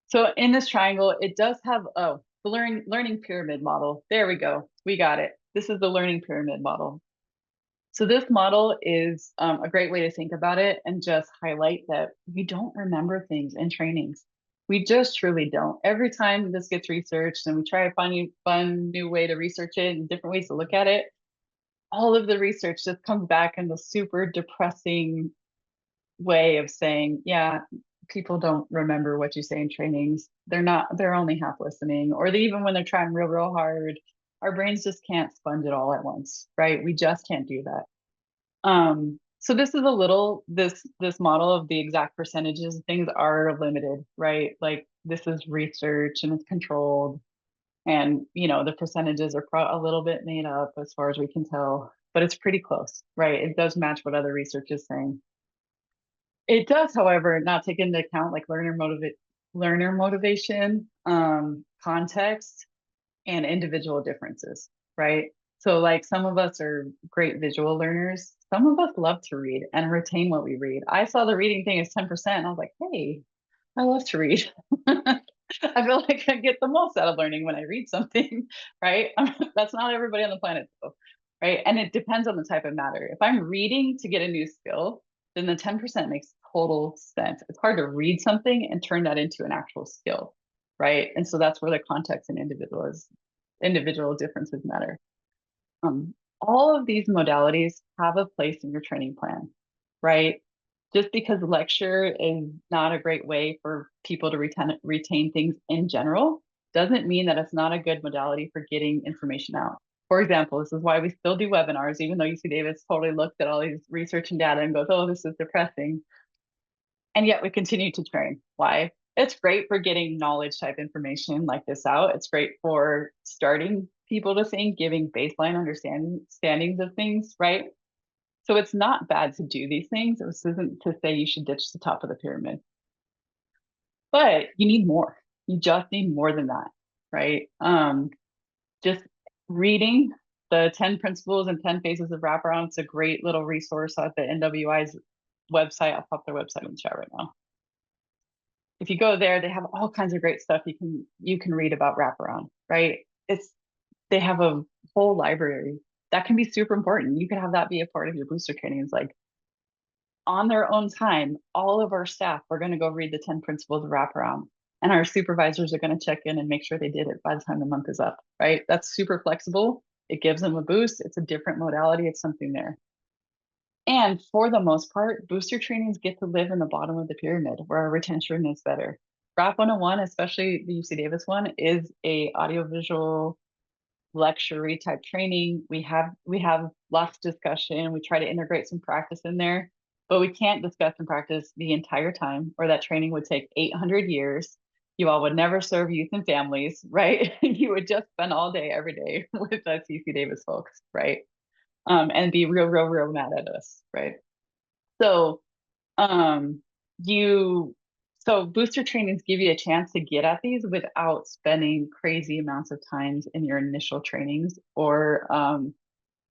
So in this triangle, it does have the learning pyramid model. There we go. We got it. This is the learning pyramid model. So this model is a great way to think about it and just highlight that we don't remember things in trainings. We just truly don't. Every time this gets researched and we try to find a fun new way to research it and different ways to look at it, all of the research just comes back in the super depressing way of saying, yeah, people don't remember what you say in trainings. They're only half listening, or even when they're trying real hard, our brains just can't sponge it all at once, right? We just can't do that. So this is this model of the exact percentages. Things are limited, right? Like, this is research and it's controlled, and the percentages are a little bit made up as far as we can tell, but it's pretty close, right? It does match what other research is saying. It does, however, not take into account like learner motivation, context, and individual differences, right? So like, some of us are great visual learners. Some of us love to read and retain what we read. I saw the reading thing as 10%. And I was like, hey, I love to read. I feel like I get the most out of learning when I read something, right? That's not everybody on the planet, though, right? And it depends on the type of matter. If I'm reading to get a new skill, then the 10% makes total sense. It's hard to read something and turn that into an actual skill, right? And so that's where the context and individual differences matter. All of these modalities have a place in your training plan, right? Just because lecture is not a great way for people to retain things in general doesn't mean that it's not a good modality for getting information out. For example, this is why we still do webinars, even though UC Davis totally looked at all these research and data and goes, oh, this is depressing. And yet we continue to train. Why? It's great for getting knowledge type information like this out. It's great for starting people to think, giving baseline understandings of things, right? So it's not bad to do these things. This isn't to say you should ditch the top of the pyramid, but you need more. You just need more than that, right? Just reading the 10 principles and 10 phases of wraparound. It's a great little resource at the NWI's website. I'll pop their website in the chat right now. If you go there, they have all kinds of great stuff you can read about wraparound, right? They have a whole library that can be super important. You can have that be a part of your booster trainings. Like on their own time, all of our staff are going to go read the 10 principles of wraparound, and our supervisors are going to check in and make sure they did it by the time the month is up, right? That's super flexible. It gives them a boost. It's a different modality. It's something there. And for the most part, booster trainings get to live in the bottom of the pyramid where our retention is better. RAP 101, especially the UC Davis one, is a audiovisual lecture type training. We have lots of discussion. We try to integrate some practice in there, but we can't discuss and practice the entire time, or that training would take 800 years. You all would never serve youth and families, right? You would just spend all day, every day with us UC Davis folks, right? And be real mad at us, right? So, so booster trainings give you a chance to get at these without spending crazy amounts of times in your initial trainings, or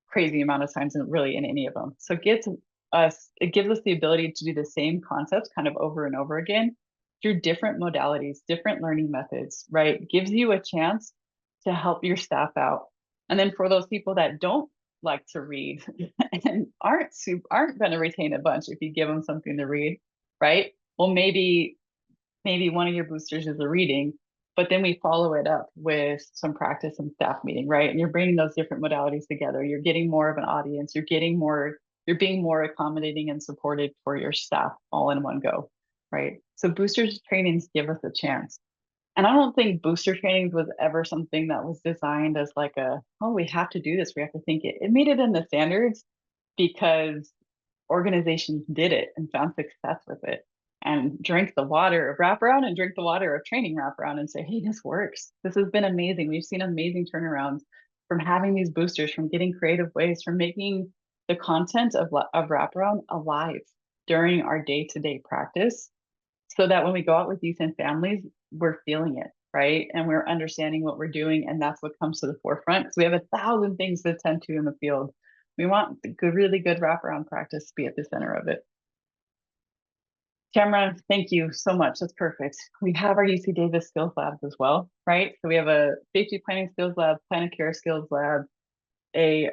crazy amount of times in any of them. So it gives us the ability to do the same concepts kind of over and over again through different modalities, different learning methods, right? Gives you a chance to help your staff out. And then for those people that don't like to read and aren't going to retain a bunch if you give them something to read, right? Well, maybe one of your boosters is a reading, but then we follow it up with some practice and staff meeting, right? And you're bringing those different modalities together. You're getting more of an audience. You're being more accommodating and supported for your staff all in one go, right? So boosters trainings give us a chance. And I don't think booster trainings was ever something that was designed as like we have to do this. We have to think it. It made it in the standards because organizations did it and found success with it, and drink the water of wraparound and drink the water of training wraparound and say, hey, this works. This has been amazing. We've seen amazing turnarounds from having these boosters, from getting creative ways, from making the content of wraparound alive during our day-to-day practice, so that when we go out with youth and families, we're feeling it, right? And we're understanding what we're doing, and that's what comes to the forefront, because we have 1,000 things to attend to in the field. We want the really good wraparound practice to be at the center of it. Tamara, thank you so much. That's perfect. We have our UC Davis skills labs as well, right? So we have a safety planning skills lab, plan of care skills lab, a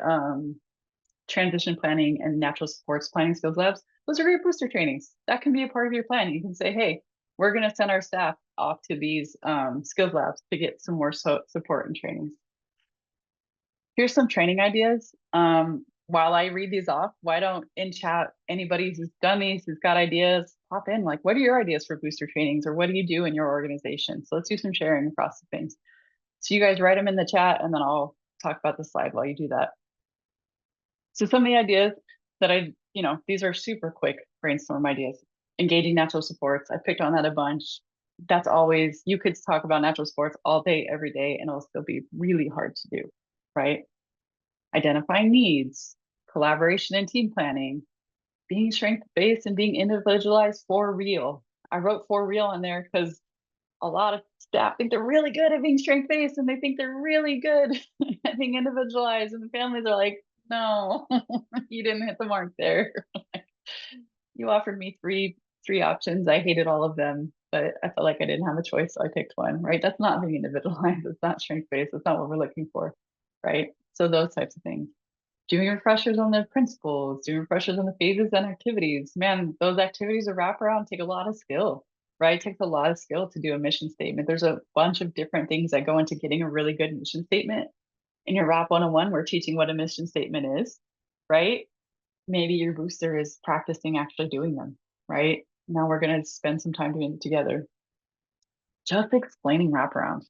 transition planning and natural supports planning skills labs. Those are great booster trainings. That can be a part of your plan. You can say, hey, we're going to send our staff off to these skills labs to get some more support and trainings. Here's some training ideas. While I read these off, why don't in chat, anybody who's done these, who's got ideas, pop in, like, what are your ideas for booster trainings, or what do you do in your organization? So let's do some sharing across the things. So you guys write them in the chat, and then I'll talk about the slide while you do that. So some of the ideas that these are super quick brainstorm ideas. Engaging natural supports. I picked on that a bunch. That's always, you could talk about natural supports all day, every day, and it'll still be really hard to do, right? Identifying needs, collaboration and team planning, being strength-based and being individualized for real. I wrote for real in there because a lot of staff think they're really good at being strength-based, and they think they're really good at being individualized, and the families are like, no, you didn't hit the mark there. You offered me three options. I hated all of them, but I felt like I didn't have a choice, so I picked one, right? That's not being individualized. It's not strength-based. It's not what we're looking for, right? So those types of things. Doing refreshers on the principles, doing refreshers on the phases and activities. Man, those activities of wraparound take a lot of skill, right? It takes a lot of skill to do a mission statement. There's a bunch of different things that go into getting a really good mission statement. In your WRAP 101, we're teaching what a mission statement is, right? Maybe your booster is practicing actually doing them, right? Now we're going to spend some time doing it together. Just explaining wraparound.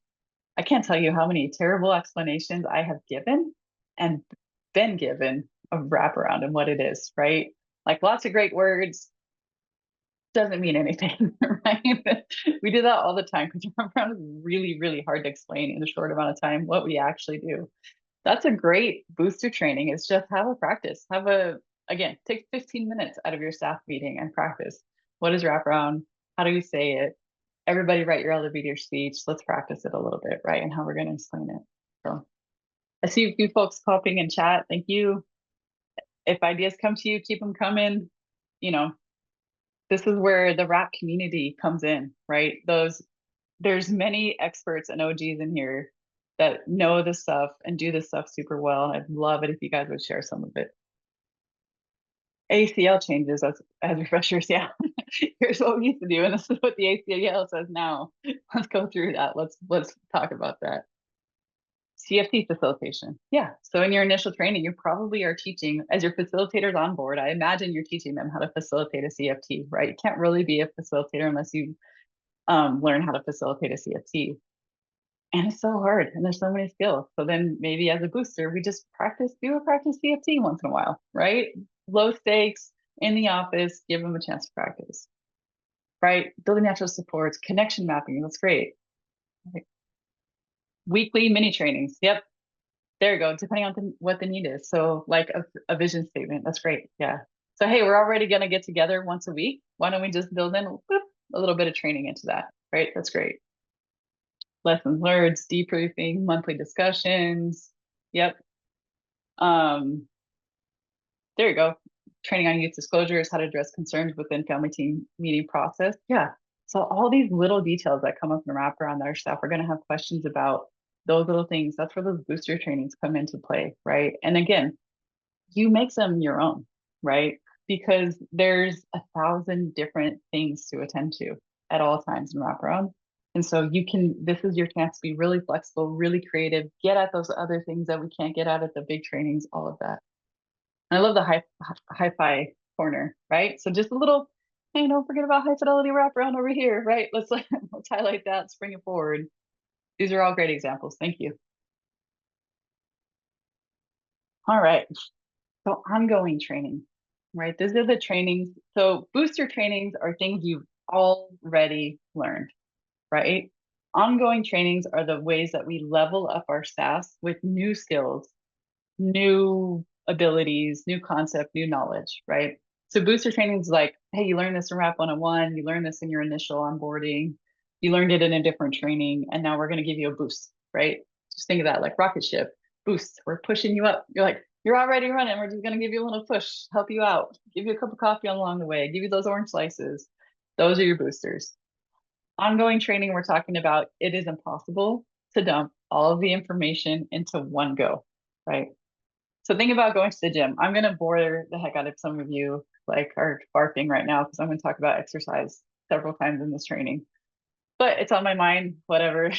I can't tell you how many terrible explanations I have given and been given of wraparound and what it is, right? Like lots of great words, doesn't mean anything, right? We do that all the time because wraparound is really, really hard to explain in a short amount of time what we actually do. That's a great booster training, is just have a practice. Again, take 15 minutes out of your staff meeting and practice. What is wraparound? How do you say it? Everybody write your elevator speech. Let's practice it a little bit, right? And how we're going to explain it. So I see a few folks popping in chat. Thank you. If ideas come to you, keep them coming. You know, this is where the WRAP community comes in, right? There's many experts and OGs in here that know this stuff and do this stuff super well. I'd love it if you guys would share some of it. ACL changes as refreshers. Yeah, here's what we used to do, and this is what the ACL says now. Let's go through that. Let's talk about that. CFT facilitation. Yeah. So in your initial training, you probably are teaching, as your facilitators on board, I imagine you're teaching them how to facilitate a CFT, right? You can't really be a facilitator unless you learn how to facilitate a CFT. And it's so hard, and there's so many skills. So then maybe as a booster, we just do a practice CFT once in a while, right? Low stakes in the office, give them a chance to practice, right? Building natural supports, connection mapping, that's great. Right. Weekly mini trainings. Yep. There you go. Depending on what the need is. So like a vision statement, that's great. Yeah. So, hey, we're already going to get together once a week. Why don't we just build in a little bit of training into that, right? That's great. Lessons learned, debriefing, monthly discussions. Yep. There you go. Training on youth disclosures, how to address concerns within family team meeting process. Yeah. So all these little details that come up in the wraparound that our staff are going to have questions about, those little things, that's where those booster trainings come into play, right? And again, you make them your own, right? Because there's 1,000 different things to attend to at all times in wraparound. And so this is your chance to be really flexible, really creative, get at those other things that we can't get at the big trainings, all of that. And I love the hi-fi corner, right? So just a little, hey, don't forget about high fidelity wraparound over here, right? Let's highlight that, spring it forward. These are all great examples. Thank you. All right. So ongoing training, right? These are the trainings. So booster trainings are things you've already learned, right? Ongoing trainings are the ways that we level up our staff with new skills, new abilities, new concept, new knowledge, right? So booster training is like, hey, you learned this in WRAP 101, you learned this in your initial onboarding, you learned it in a different training, and now we're going to give you a boost, right? Just think of that like rocket ship, boost. We're pushing you up. You're like, you're already running. We're just going to give you a little push, help you out, give you a cup of coffee along the way, give you those orange slices. Those are your boosters. Ongoing training, we're talking about, it is impossible to dump all of the information into one go, right? So think about going to the gym. I'm going to bore the heck out of some of you, like are barfing right now, because I'm going to talk about exercise several times in this training. But it's on my mind, whatever.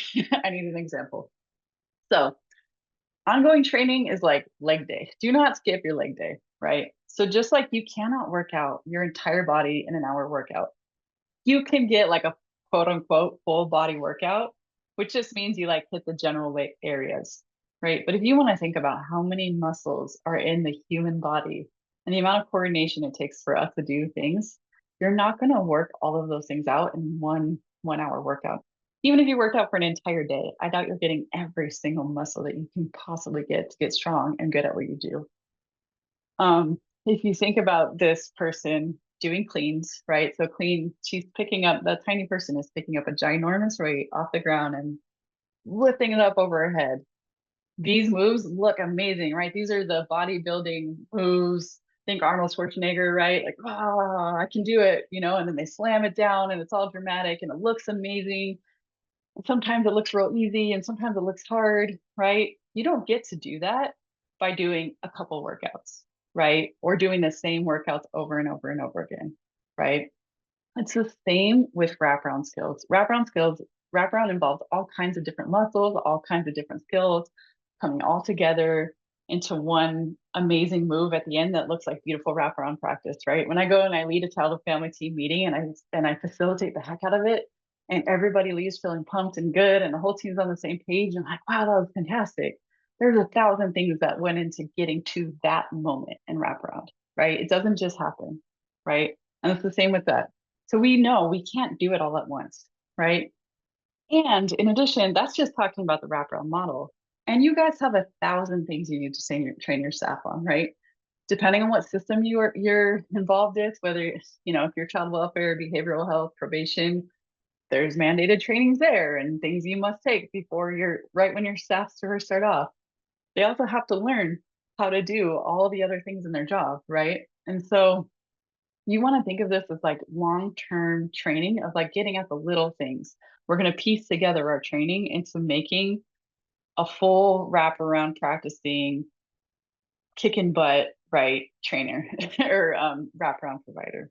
I need an example. So ongoing training is like leg day. Do not skip your leg day, right? So just like you cannot work out your entire body in an hour workout, you can get like a quote unquote full body workout, which just means you like hit the general weight areas, right? But if you want to think about how many muscles are in the human body and the amount of coordination it takes for us to do things, you're not going to work all of those things out in one hour workout. Even if you worked out for an entire day, I doubt you're getting every single muscle that you can possibly get to get strong and good at what you do. If you think about this person doing cleans, right? So clean, that tiny person is picking up a ginormous weight off the ground and lifting it up over her head. These moves look amazing, right? These are the bodybuilding moves. think Arnold Schwarzenegger, right? Like, oh, I can do it, you know, and then they slam it down and it's all dramatic and it looks amazing. And sometimes it looks real easy and sometimes it looks hard, right? You don't get to do that by doing a couple workouts, right? Or doing the same workouts over and over and over again, right? It's the same with wraparound skills. Wraparound involves all kinds of different muscles, all kinds of different skills coming all together into one amazing move at the end that looks like beautiful wraparound practice, right? When I go and I lead a child and family team meeting and I facilitate the heck out of it, and everybody leaves feeling pumped and good, and the whole team's on the same page, and I'm like, wow, that was fantastic. There's 1,000 things that went into getting to that moment in wraparound, right? It doesn't just happen, right? And it's the same with that. So we know we can't do it all at once, right? And in addition, that's just talking about the wraparound model. And you guys have 1,000 things you need to train your staff on, right? Depending on what system you're involved with, whether you know if you're child welfare, behavioral health, probation, there's mandated trainings there and things you must take before you're right when your staff first start off. They also have to learn how to do all the other things in their job, right? And so you want to think of this as like long-term training of like getting at the little things. We're going to piece together our training into making a full wraparound practicing kicking butt, right, trainer or wraparound provider.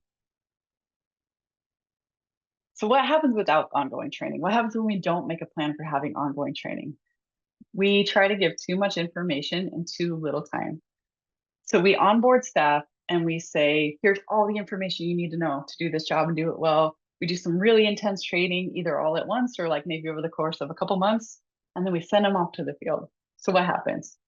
So what happens without ongoing training? What happens when we don't make a plan for having ongoing training? We try to give too much information in too little time. So we onboard staff and we say, here's all the information you need to know to do this job and do it well. We do some really intense training, either all at once or like maybe over the course of a couple months, and then we send them off to the field. So what happens?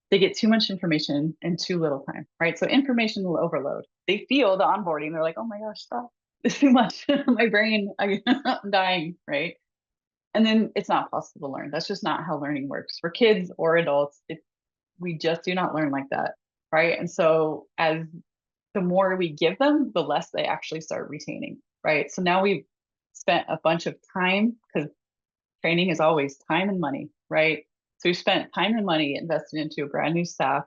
They get too much information in too little time, right? So information will overload. They feel the onboarding. They're like, oh my gosh, stop. It's too much. My brain, I'm dying, right? And then it's not possible to learn. That's just not how learning works. For kids or adults, we just do not learn like that, right? And so as the more we give them, the less they actually start retaining, right? So now we've spent a bunch of time, because training is always time and money, right? So we spent time and money invested into a brand new staff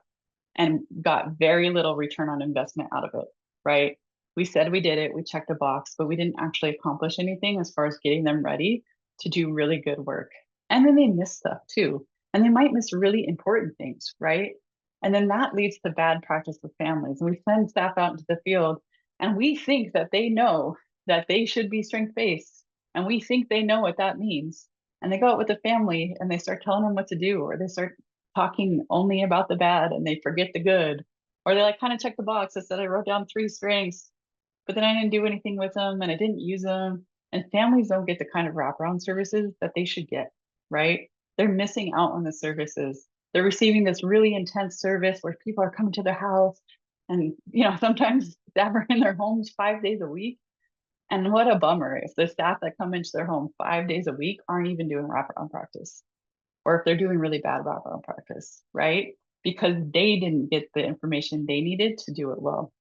and got very little return on investment out of it, right? We said we did it, we checked a box, but we didn't actually accomplish anything as far as getting them ready to do really good work. And then they miss stuff too. And they might miss really important things, right? And then that leads to bad practice with families. And we send staff out into the field and we think that they know that they should be strength-based. And we think they know what that means. And they go out with the family and they start telling them what to do, or they start talking only about the bad and they forget the good. Or they like kind of check the box that said I wrote down 3 strengths, but then I didn't do anything with them and I didn't use them. And families don't get the kind of wraparound services that they should get, right? They're missing out on the services. They're receiving this really intense service where people are coming to their house and, you know, sometimes staff are in their homes 5 days a week. And what a bummer if the staff that come into their home 5 days a week aren't even doing wraparound practice, or if they're doing really bad wraparound practice, right? Because they didn't get the information they needed to do it well.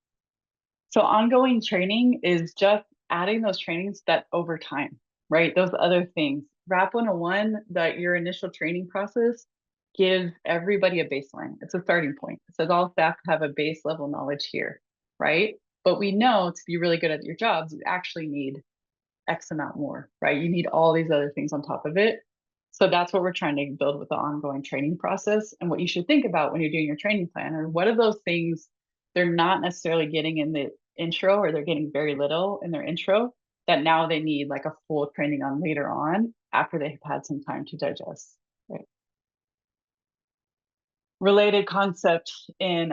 So ongoing training is just adding those trainings that over time, right? Those other things. Wrap 101, that your initial training process gives everybody a baseline. It's a starting point. It says all staff have a base level knowledge here, right? But we know to be really good at your jobs, you actually need X amount more, right? You need all these other things on top of it. So that's what we're trying to build with the ongoing training process. And what you should think about when you're doing your training plan, or what are those things they're not necessarily getting in the intro, or they're getting very little in their intro, that now they need like a full training on later on after they've had some time to digest, right? Related concept in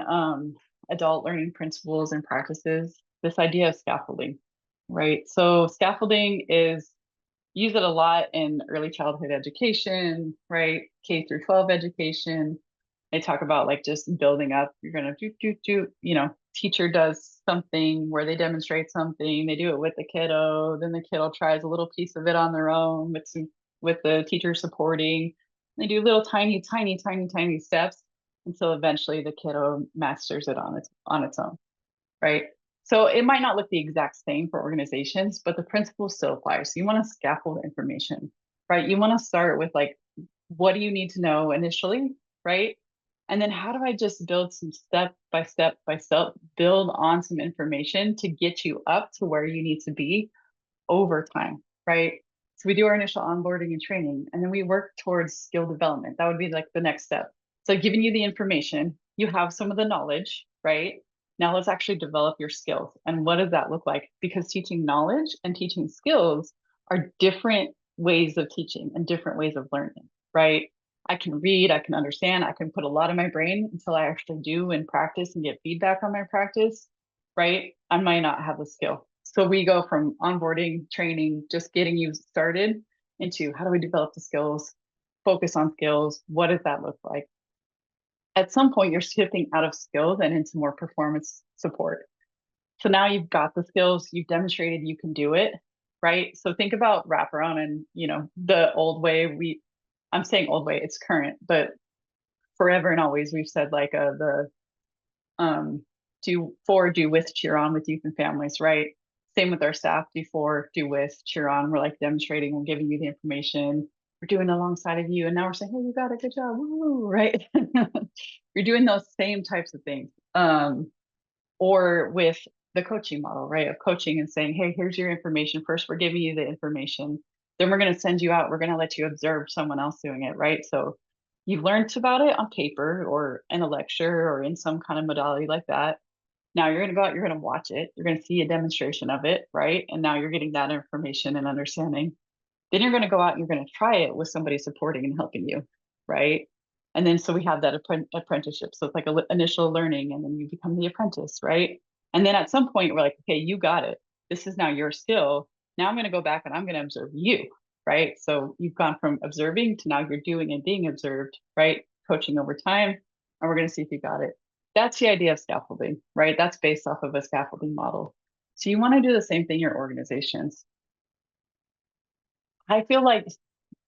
adult learning principles and practices, this idea of scaffolding, right? So scaffolding is use it a lot in early childhood education, right? K through 12 education. They talk about like just building up. You're gonna do, you know, teacher does something where they demonstrate something. They do it with the kiddo. Then the kiddo tries a little piece of it on their own with the teacher supporting. They do little tiny steps until eventually the kiddo masters it on its own, right? So it might not look the exact same for organizations, but the principle still applies. So you want to scaffold information, right? You want to start with like, what do you need to know initially, right? And then how do I just build some step by step build on some information to get you up to where you need to be over time, right? So we do our initial onboarding and training, and then we work towards skill development. That would be like the next step. So giving you the information, you have some of the knowledge, right? Now let's actually develop your skills. And what does that look like? Because teaching knowledge and teaching skills are different ways of teaching and different ways of learning, right? I can read, I can understand, I can put a lot in my brain until I actually do and practice and get feedback on my practice, right? I might not have the skill. So we go from onboarding, training, just getting you started into how do we develop the skills, focus on skills, what does that look like? At some point, you're shifting out of skills and into more performance support. So now you've got the skills, you've demonstrated you can do it, right? So think about wraparound and, you know, the old way I'm saying old way, it's current, but forever and always we've said like do with, cheer on with youth and families, right? Same with our staff, do for, do with, cheer on. We're like demonstrating, we're giving you the information, we're doing it alongside of you, and now we're saying, hey, you got a good job, woo, right? We're doing those same types of things. Or with the coaching model, right? Of coaching and saying, hey, here's your information. First, we're giving you the information. Then we're going to send you out. We're going to let you observe someone else doing it, right? So you've learned about it on paper or in a lecture or in some kind of modality like that. Now you're going to go out, you're going to watch it. You're going to see a demonstration of it, right? And now you're getting that information and understanding. Then you're going to go out and you're going to try it with somebody supporting and helping you, right? And then so we have that apprenticeship. So it's like a initial learning, and then you become the apprentice, right? And then at some point we're like, okay, you got it. This is now your skill. Now I'm going to go back and I'm going to observe you, right? So you've gone from observing to now you're doing and being observed, right? Coaching over time, and we're going to see if you got it. That's the idea of scaffolding, right? That's based off of a scaffolding model. So you want to do the same thing in your organizations. I feel like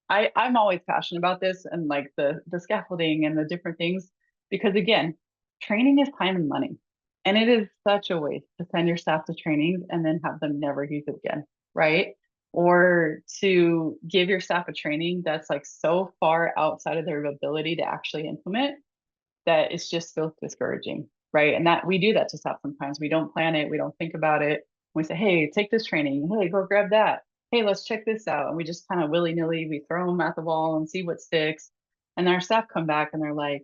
I'm always passionate about this and like the scaffolding and the different things, because again, training is time and money. And it is such a waste to send your staff to trainings and then have them never use it again, right? Or to give your staff a training that's like so far outside of their ability to actually implement that it's just feels discouraging, right? And that we do that to staff sometimes. We don't plan it, we don't think about it. We say, hey, take this training, hey, go grab that, hey, let's check this out. And we just kind of willy-nilly, we throw them at the wall and see what sticks. And our staff come back and they're like,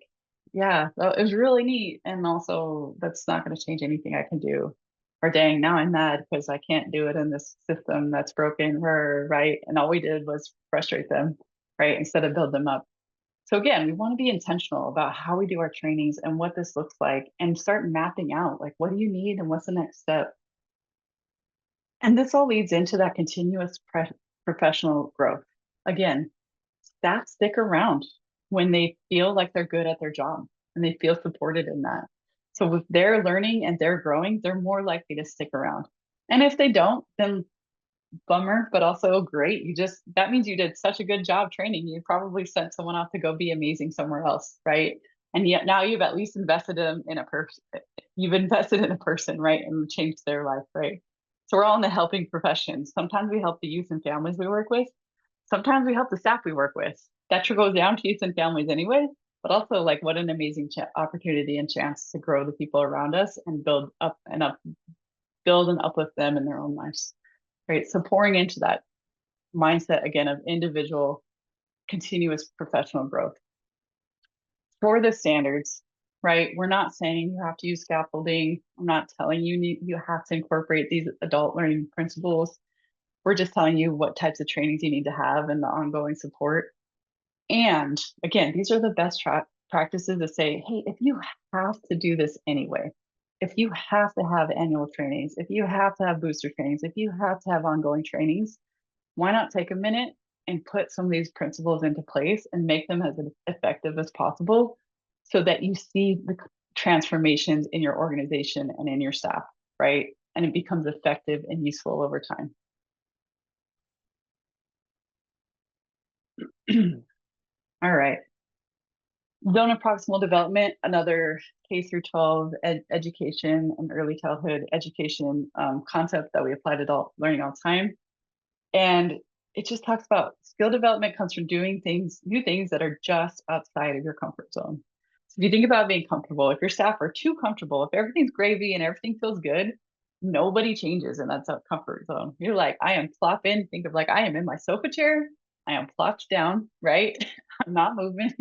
yeah, it was really neat. And also that's not going to change anything I can do. Or dang, now I'm mad because I can't do it in this system that's broken, right? And all we did was frustrate them, right? Instead of build them up. So again, we want to be intentional about how we do our trainings and what this looks like and start mapping out like, what do you need and what's the next step? And this all leads into that continuous professional growth. Again, staff stick around when they feel like they're good at their job and they feel supported in that. So if they're learning and they're growing, they're more likely to stick around. And if they don't, then bummer, but also great. That means you did such a good job training. You probably sent someone off to go be amazing somewhere else, right? And yet now you've at least invested them in a person. You've invested in a person, right? And changed their life, right? So we're all in the helping profession. Sometimes we help the youth and families we work with. Sometimes we help the staff we work with. That goes down to youth and families anyway, but also like what an amazing opportunity and chance to grow the people around us and build and uplift them in their own lives. Right. So pouring into that mindset again of individual continuous professional growth. For the standards, right? We're not saying you have to use scaffolding. I'm not telling you have to incorporate these adult learning principles. We're just telling you what types of trainings you need to have and the ongoing support. And again, these are the best practices to say, hey, if you have to do this anyway, if you have to have annual trainings, if you have to have booster trainings, if you have to have ongoing trainings, why not take a minute and put some of these principles into place and make them as effective as possible so that you see the transformations in your organization and in your staff, right? And it becomes effective and useful over time. All right. Zone of proximal development, another K through 12 education and early childhood education concept that we apply to adult learning all the time. And it just talks about skill development comes from doing new things that are just outside of your comfort zone. So if you think about being comfortable, if your staff are too comfortable, if everything's gravy and everything feels good, nobody changes, and that's a comfort zone. You're like, I am plop in. Think of like I am in my sofa chair. I am plopped down, right? I'm not moving.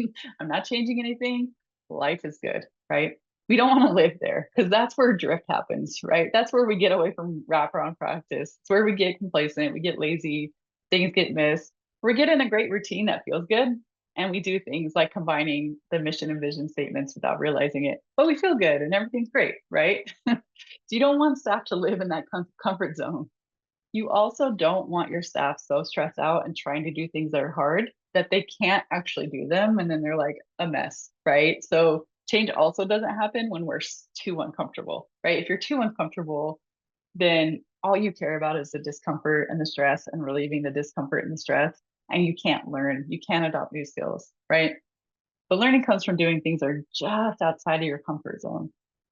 I'm not changing anything. Life is good, right? We don't want to live there because that's where drift happens, right? That's where we get away from wraparound practice. It's where we get complacent, we get lazy, things get missed. We're getting a great routine that feels good. And we do things like combining the mission and vision statements without realizing it, but we feel good and everything's great, right? So you don't want staff to live in that comfort zone. You also don't want your staff so stressed out and trying to do things that are hard that they can't actually do them. And then they're like a mess, right? So change also doesn't happen when we're too uncomfortable, right? If you're too uncomfortable, then all you care about is the discomfort and the stress and relieving the discomfort and the stress. And you can't learn, you can't adopt new skills, right? But learning comes from doing things that are just outside of your comfort zone,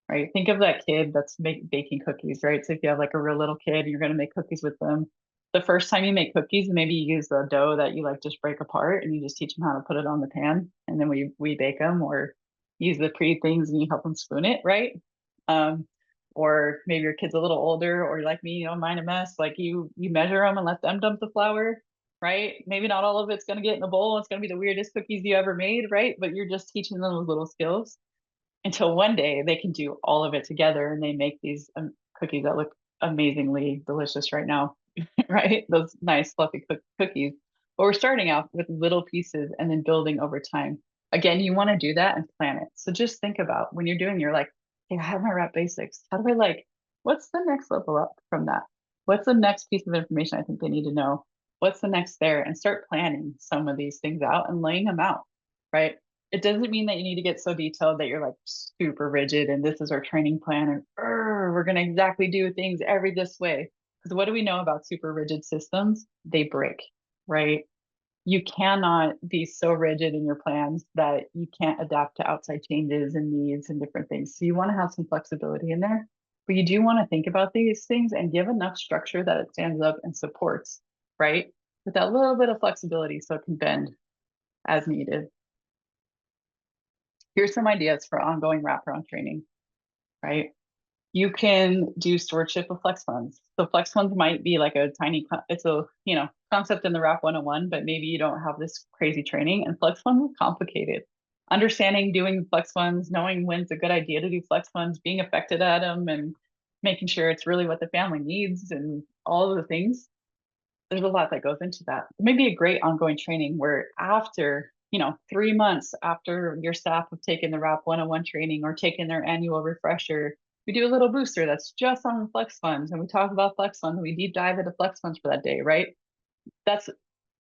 right? Think of that kid that's baking cookies, right? So if you have like a real little kid, you're going to make cookies with them. The first time you make cookies, maybe you use the dough that you like just break apart and you just teach them how to put it on the pan. And then we bake them, or use the pre things and you help them spoon it, right? Or maybe your kid's a little older, or like me, mine a mess. Like you measure them and let them dump the flour, right? Maybe not all of it's going to get in the bowl. It's going to be the weirdest cookies you ever made, right? But you're just teaching them those little skills until one day they can do all of it together and they make these cookies that look amazingly delicious right now, right? Those nice fluffy cookies. But we're starting out with little pieces and then building over time. Again, you want to do that and plan it. So just think about when you're doing, you're like, hey, I have my wrap basics. How do I what's the next level up from that? What's the next piece of information I think they need to know? What's the next there? And start planning some of these things out and laying them out, right? It doesn't mean that you need to get so detailed that you're like super rigid and this is our training plan and we're going to exactly do things every this way. Because what do we know about super rigid systems? They break, right? You cannot be so rigid in your plans that you can't adapt to outside changes and needs and different things. So you want to have some flexibility in there, but you do want to think about these things and give enough structure that it stands up and supports, right? With that little bit of flexibility so it can bend as needed. Here's some ideas for ongoing wraparound training, right? You can do stewardship of flex funds. So flex funds might be like a tiny, it's a, concept in the Wrap 101, but maybe you don't have this crazy training, and flex funds is complicated. Understanding doing flex funds, knowing when's a good idea to do flex funds, being effective at them, and making sure it's really what the family needs and all of the things. There's a lot that goes into that. Maybe a great ongoing training where after 3 months after your staff have taken the Wrap 101 training or taken their annual refresher, we do a little booster that's just on flex funds, and we talk about flex funds and we deep dive into flex funds for that day, right? That's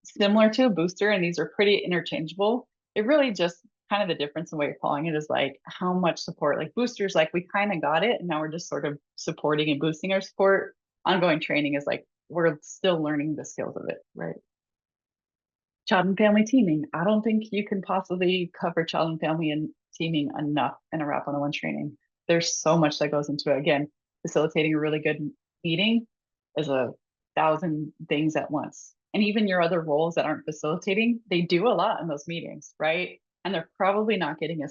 similar to a booster, and these are pretty interchangeable. It really just kind of the difference in what you're calling it is like how much support. Like boosters, like we kind of got it and now we're just sort of supporting and boosting our support. Ongoing training is like we're still learning the skills of it, right? Child and family teaming. I don't think you can possibly cover child and family and teaming enough in a Wrap 101 training. There's so much that goes into it. Again, facilitating a really good meeting is 1,000 things at once. And even your other roles that aren't facilitating, they do a lot in those meetings, right? And they're probably not getting a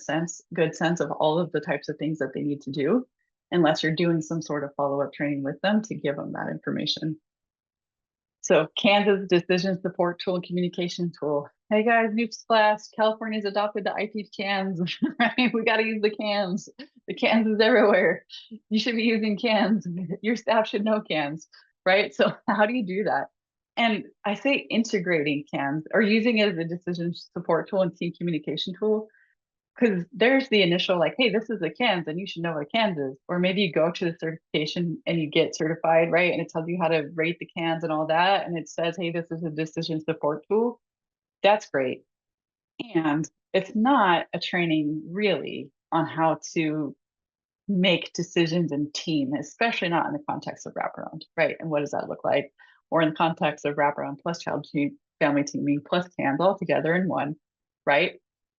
good sense of all of the types of things that they need to do unless you're doing some sort of follow-up training with them to give them that information. So Kansas decision support tool and communication tool. Hey guys, newsflash, California's adopted the IT CANs, right? We got to use the CANs. The CANs is everywhere. You should be using CANs. Your staff should know CANs, right? So how do you do that? And I say integrating CANs or using it as a decision support tool and team communication tool, because there's the initial like, hey, this is a CANS and you should know what a CANS is. Or maybe you go to the certification and you get certified, right? And it tells you how to rate the CANS and all that. And it says, hey, this is a decision support tool. That's great. And it's not a training really on how to make decisions in team, especially not in the context of wraparound, right? And what does that look like? Or in the context of wraparound plus child family teaming plus CANs all together in one, right?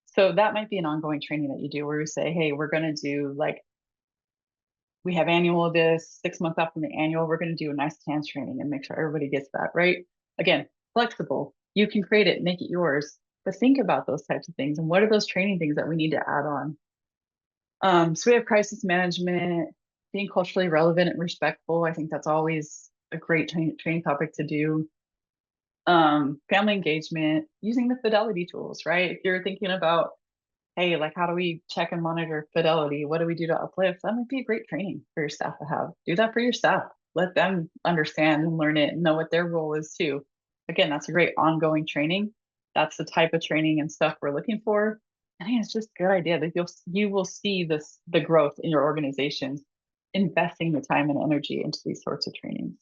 So that might be an ongoing training that you do where you say, hey, we're going to do like, we have annual this 6 months after the annual, we're going to do a nice CANs training and make sure everybody gets that, right? Again, flexible. You can create it, make it yours, but think about those types of things. And what are those training things that we need to add on? So we have crisis management, being culturally relevant and respectful. I think that's always a great training topic to do. Family engagement, using the Fidelity tools, right? If you're thinking about, hey, like how do we check and monitor Fidelity? What do we do to uplift? That might be a great training for your staff to have. Do that for your staff. Let them understand and learn it and know what their role is too. Again, that's a great ongoing training. That's the type of training and stuff we're looking for. I think it's just a good idea that you will see the growth in your organization investing the time and energy into these sorts of trainings.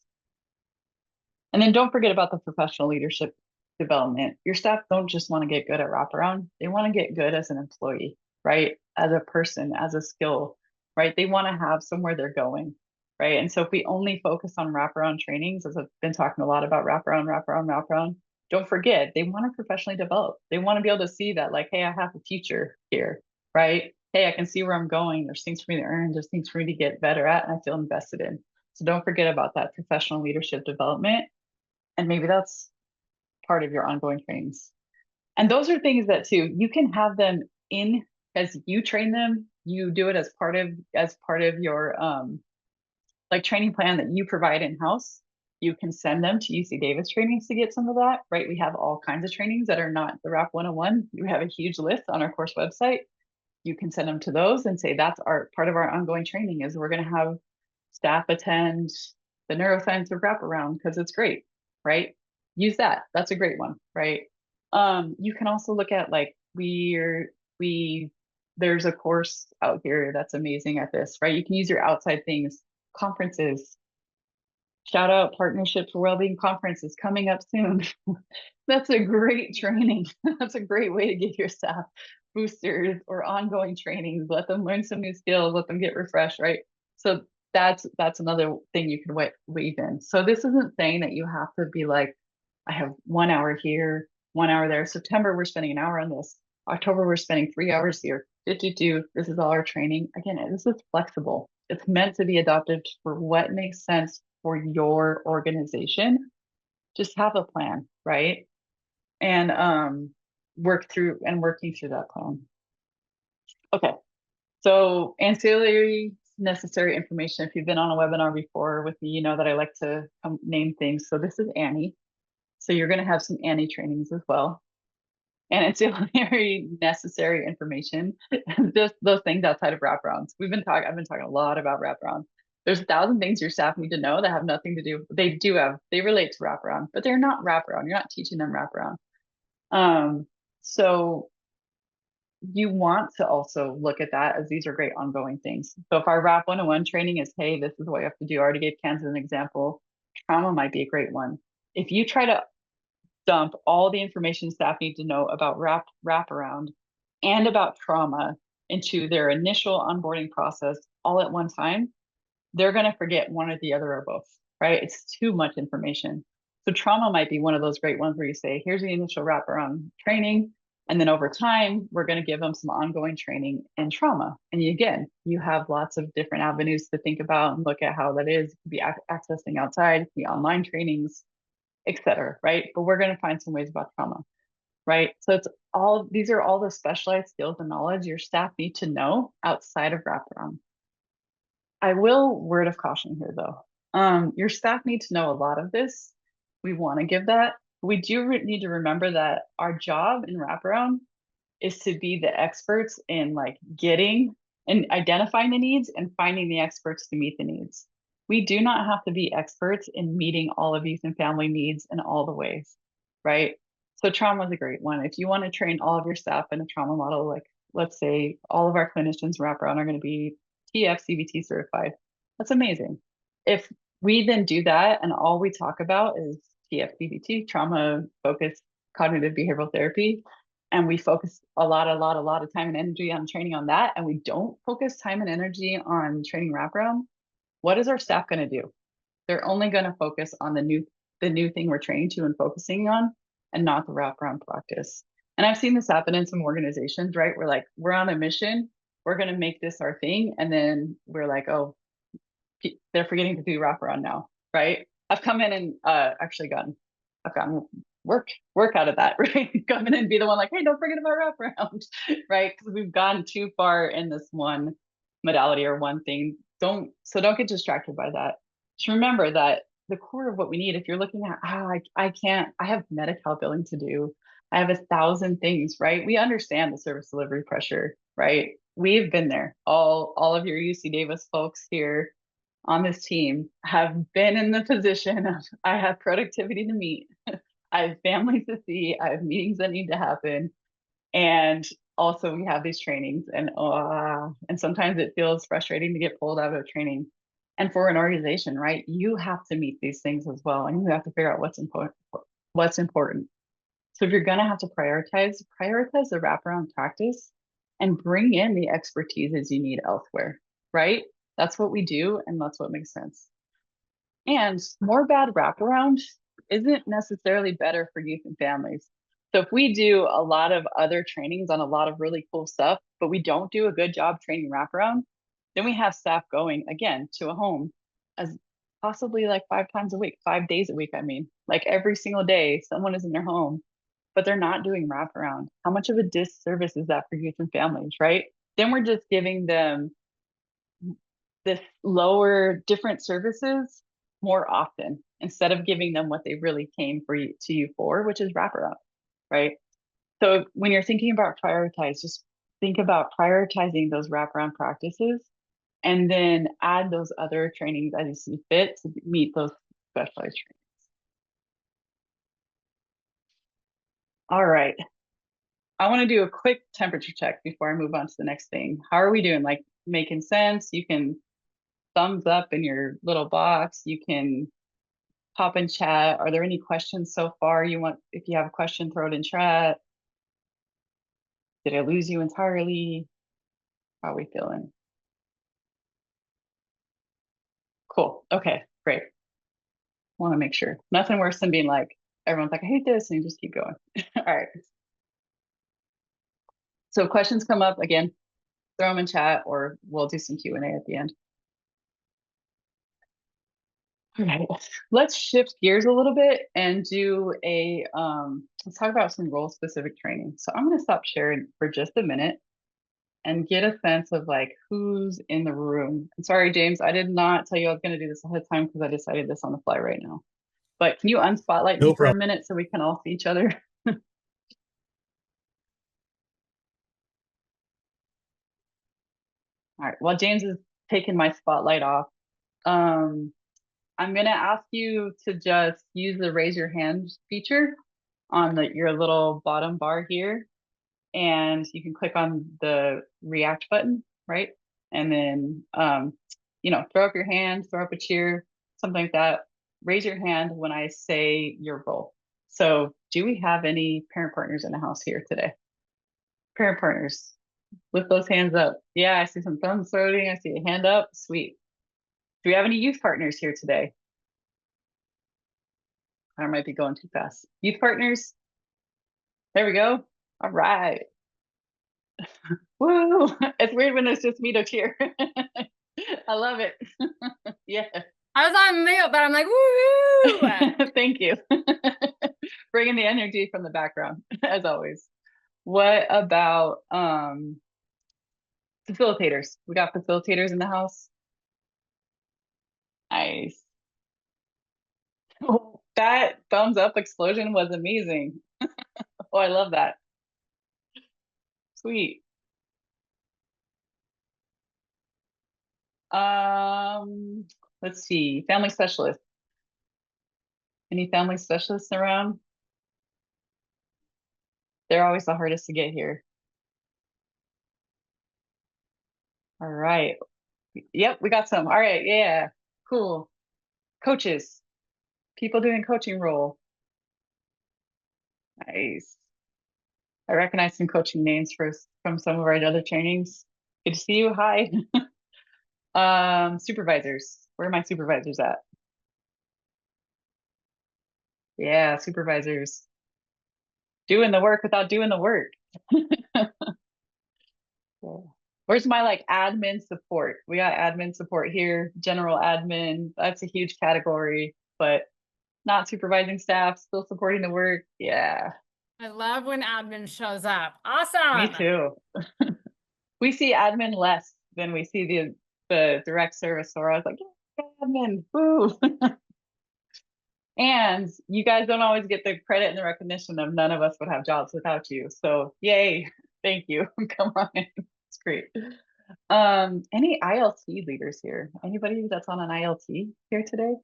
And then don't forget about the professional leadership development. Your staff don't just want to get good at wraparound, they want to get good as an employee, right? As a person, as a skill, right? They want to have somewhere they're going, right? And so if we only focus on wraparound trainings, as I've been talking a lot about wraparound, don't forget they want to professionally develop. They want to be able to see that, like, hey, I have a future here, right? Hey, I can see where I'm going. There's things for me to earn, there's things for me to get better at, and I feel invested in. So don't forget about that professional leadership development. And maybe that's part of your ongoing trainings. And those are things that too, you can have them in as you train them, you do it as part of your like training plan that you provide in-house. You can send them to UC Davis trainings to get some of that, right? We have all kinds of trainings that are not the WRAP 101. We have a huge list on our course website. You can send them to those and say that's our part of our ongoing training is we're going to have staff attend the neuroscience of wraparound because it's great, right? Use that. That's a great one, right? You can also look at like there's a course out here that's amazing at this, right? You can use your outside things, conferences. Shout out Partnership for Wellbeing Conference is coming up soon. That's a great training. That's a great way to give your staff boosters or ongoing trainings. Let them learn some new skills, let them get refreshed, right? So that's another thing you can weave in. So this isn't saying that you have to be like, I have 1 hour here, 1 hour there. September, we're spending an hour on this. October, we're spending 3 hours here. 52, this is all our training. Again, this is flexible. It's meant to be adopted for what makes sense for your organization. Just have a plan, right? And working through that plan. Okay, so ancillary necessary information. If you've been on a webinar before with me, you know that I like to name things. So this is Annie. So you're going to have some Annie trainings as well. And ancillary necessary information, just those things outside of wraparounds. I've been talking a lot about wraparound. There's 1,000 things your staff need to know that have nothing to do. They relate to wraparound, but they're not wraparound. You're not teaching them wraparound. So you want to also look at that as these are great ongoing things. So if our WRAP 101 training is, hey, this is what you have to do. I already gave Kansas an example. Trauma might be a great one. If you try to dump all the information staff need to know about wraparound and about trauma into their initial onboarding process all at one time, they're going to forget one or the other or both, right? It's too much information. So trauma might be one of those great ones where you say, here's the initial wraparound training. And then over time, we're going to give them some ongoing training in trauma. And again, you have lots of different avenues to think about and look at how that is. It could be accessing outside, it could be online trainings, etc. Right? But we're going to find some ways about trauma, right? So these are all the specialized skills and knowledge your staff need to know outside of wraparound. I will word of caution here though. Your staff need to know a lot of this. We want to give that. We do need to remember that our job in wraparound is to be the experts in like getting and identifying the needs and finding the experts to meet the needs. We do not have to be experts in meeting all of youth and family needs in all the ways, right? So trauma is a great one. If you want to train all of your staff in a trauma model, like let's say all of our clinicians wraparound are going to be TF CBT certified. That's amazing. If we then do that and all we talk about is TF CBT, trauma focused cognitive behavioral therapy, and we focus a lot of time and energy on training on that, and we don't focus time and energy on training wraparound, what is our staff going to do? They're only going to focus on the new thing we're training to and focusing on, and not the wraparound practice. And I've seen this happen in some organizations, right? We're like, we're on a mission, we're going to make this our thing, and then we're like, oh, they're forgetting to do wraparound now, right? I've come in and I've gotten work out of that, right? Come in and be the one like, hey, don't forget about wraparound, right? Because we've gone too far in this one modality or one thing. Don't get distracted by that. Just remember that the core of what we need, if you're looking at, I can't, I have Medi-Cal billing to do. I have 1,000 things, right? We understand the service delivery pressure, right? We've been there. All of your UC Davis folks here on this team have been in the position of, I have productivity to meet. I have families to see. I have meetings that need to happen. And also we have these trainings, and sometimes it feels frustrating to get pulled out of training. And for an organization, right, you have to meet these things as well, and you have to figure out what's important. So if you're going to have to prioritize the wraparound practice and bring in the expertise you need elsewhere, right? That's what we do, and that's what makes sense. And more bad wraparound isn't necessarily better for youth and families. So if we do a lot of other trainings on a lot of really cool stuff, but we don't do a good job training wraparound, then we have staff going again to a home as possibly like 5 times a week, 5 days a week. I mean, like every single day, someone is in their home, but they're not doing wraparound. How much of a disservice is that for youth and families, right? Then we're just giving them this lower different services more often instead of giving them what they really came to you for, which is wraparound, right? So when you're thinking about prioritize, just think about prioritizing those wraparound practices and then add those other trainings as you see fit to meet those specialized trainings. All right. I want to do a quick temperature check before I move on to the next thing. How are we doing? Like, making sense? You can thumbs up in your little box. You can pop in chat. Are there any questions so far? If you have a question, throw it in chat. Did I lose you entirely? How are we feeling? Cool. Okay, great. Want to make sure. Nothing worse than being like, everyone's like, I hate this, and you just keep going. All right. So questions come up, again, throw them in chat, or we'll do some Q&A at the end. All right, let's shift gears a little bit and do let's talk about some role specific training. So I'm going to stop sharing for just a minute and get a sense of like who's in the room. I'm sorry, James, I did not tell you I was going to do this ahead of time because I decided this on the fly right now. But can you unspotlight me for a minute so we can all see each other? All right, while James is taking my spotlight off, I'm going to ask you to just use the raise your hand feature on your little bottom bar here. And you can click on the react button, right? And then, throw up your hand, throw up a cheer, something like that. Raise your hand when I say your role. So do we have any parent partners in the house here today? Parent partners, lift those hands up. Yeah, I see some thumbs floating. I see a hand up. Sweet. Do we have any youth partners here today? I might be going too fast. Youth partners? There we go. All right. Woo! It's weird when it's just me to cheer. I love it. Yeah. I was on mute, but I'm like, woo! Thank you. Bringing the energy from the background, as always. What about facilitators? We got facilitators in the house. Nice. Oh, that thumbs up explosion was amazing. Oh, I love that. Sweet. Let's see, family specialists. Any family specialists around? They're always the hardest to get here. All right. Yep, we got some. All right, yeah, cool. Coaches, people doing coaching role. Nice. I recognize some coaching names from some of our other trainings. Good to see you. Hi. Supervisors. Where are my supervisors at? Yeah, supervisors. Doing the work without doing the work. Where's my like admin support? We got admin support here, general admin. That's a huge category, but not supervising staff, still supporting the work. Yeah. I love when admin shows up. Awesome. Me too. We see admin less then we see the direct service store. I was like, yeah, admin, woo. And you guys don't always get the credit and the recognition of none of us would have jobs without you. So yay, thank you. Come on in. It's great. Any ILT leaders here? Anybody that's on an ILT here today?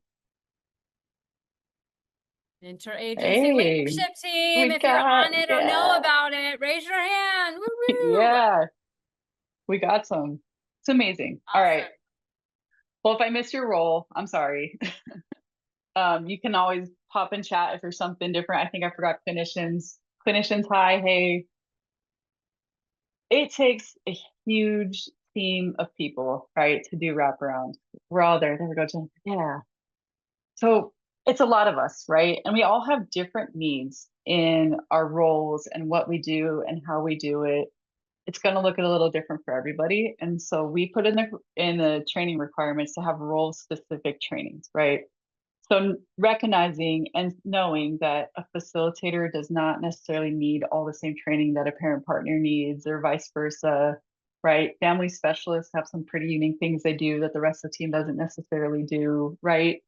Interagency Hey, leadership team. we If you're got, on it or know about it, raise your hand. Woo-woo. yeah, we got some. It's amazing. All right. Awesome. Well, if I miss your role, I'm sorry. You can always pop in chat if there's something different. I think I forgot clinicians. Clinicians, hi, hey. It takes a huge team of people, right, to do wraparound. We're all there. There we go, Jen. Yeah. So it's a lot of us, right? And we all have different needs in our roles and what we do and how we do it. It's going to look a little different for everybody. And so we put in the training requirements to have role specific trainings, right? So recognizing and knowing that a facilitator does not necessarily need all the same training that a parent partner needs or vice versa, right? Family specialists have some pretty unique things they do that the rest of the team doesn't necessarily do, right?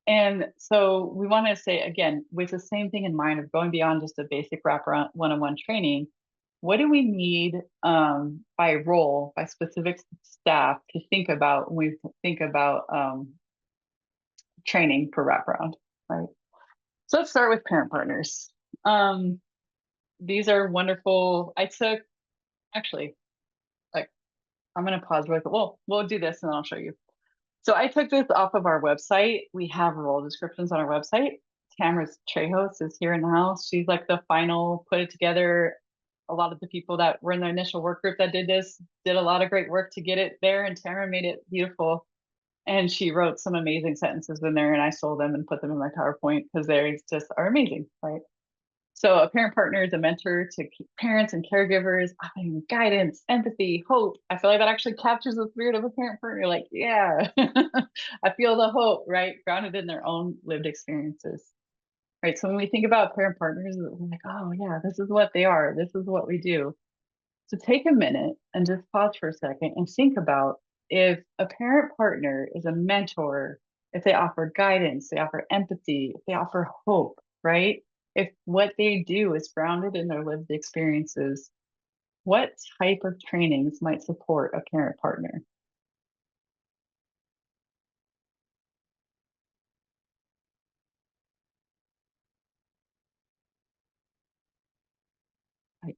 And so we want to say, again, with the same thing in mind of going beyond just a basic wraparound one-on-one training, what do we need by role, by specific staff to think about when we think about training for wraparound, right? So let's start with parent partners. These are wonderful. I took, actually, like, I'm going to pause real quick. Well, we'll do this and then I'll show you. So I took this off of our website. We have role descriptions on our website. Tamara Trejos is here in the house. She's like the final, put it together. A lot of the people that were in the initial work group that did this did a lot of great work to get it there, and Tamara made it beautiful. And she wrote some amazing sentences in there, and I stole them and put them in my PowerPoint because they just are amazing, right? So a parent partner is a mentor to parents and caregivers, offering guidance, empathy, hope. I feel like that actually captures the spirit of a parent partner. Like, yeah, I feel the hope, right? Grounded in their own lived experiences, right? So when we think about parent partners, we're like, oh yeah, this is what they are. This is what we do. So take a minute and just pause for a second and think about if a parent partner is a mentor, if they offer guidance, they offer empathy, if they offer hope, right? If what they do is grounded in their lived experiences, what type of trainings might support a parent partner? Right.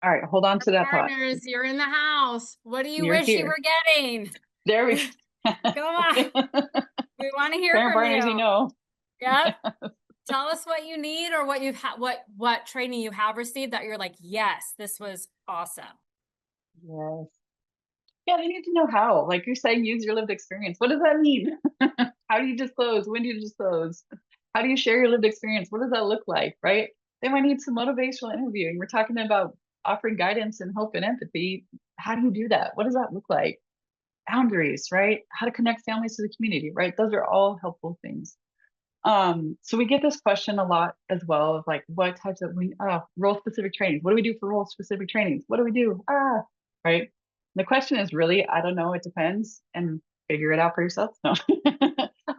All right, hold on to that thought. Partners, you're in the house. What do you You're wish you here. were getting? There we Come on. We want to hear parent from partners, you know. Yep. Tell us what you need or what you've had, what training you have received that you're like, yes, this was awesome. Yes. Yeah, they need to know how. Like you're saying, use your lived experience. What does that mean? How do you disclose? When do you disclose? How do you share your lived experience? What does that look like, right? They might need some motivational interviewing. We're talking about offering guidance and hope and empathy. How do you do that? What does that look like? Boundaries, right? How to connect families to the community, right? Those are all helpful things. So we get this question a lot as well of like, what types of role specific trainings? What do we do for role specific trainings? What do we do? Right. The question is really, I don't know. It depends, and figure it out for yourself. No,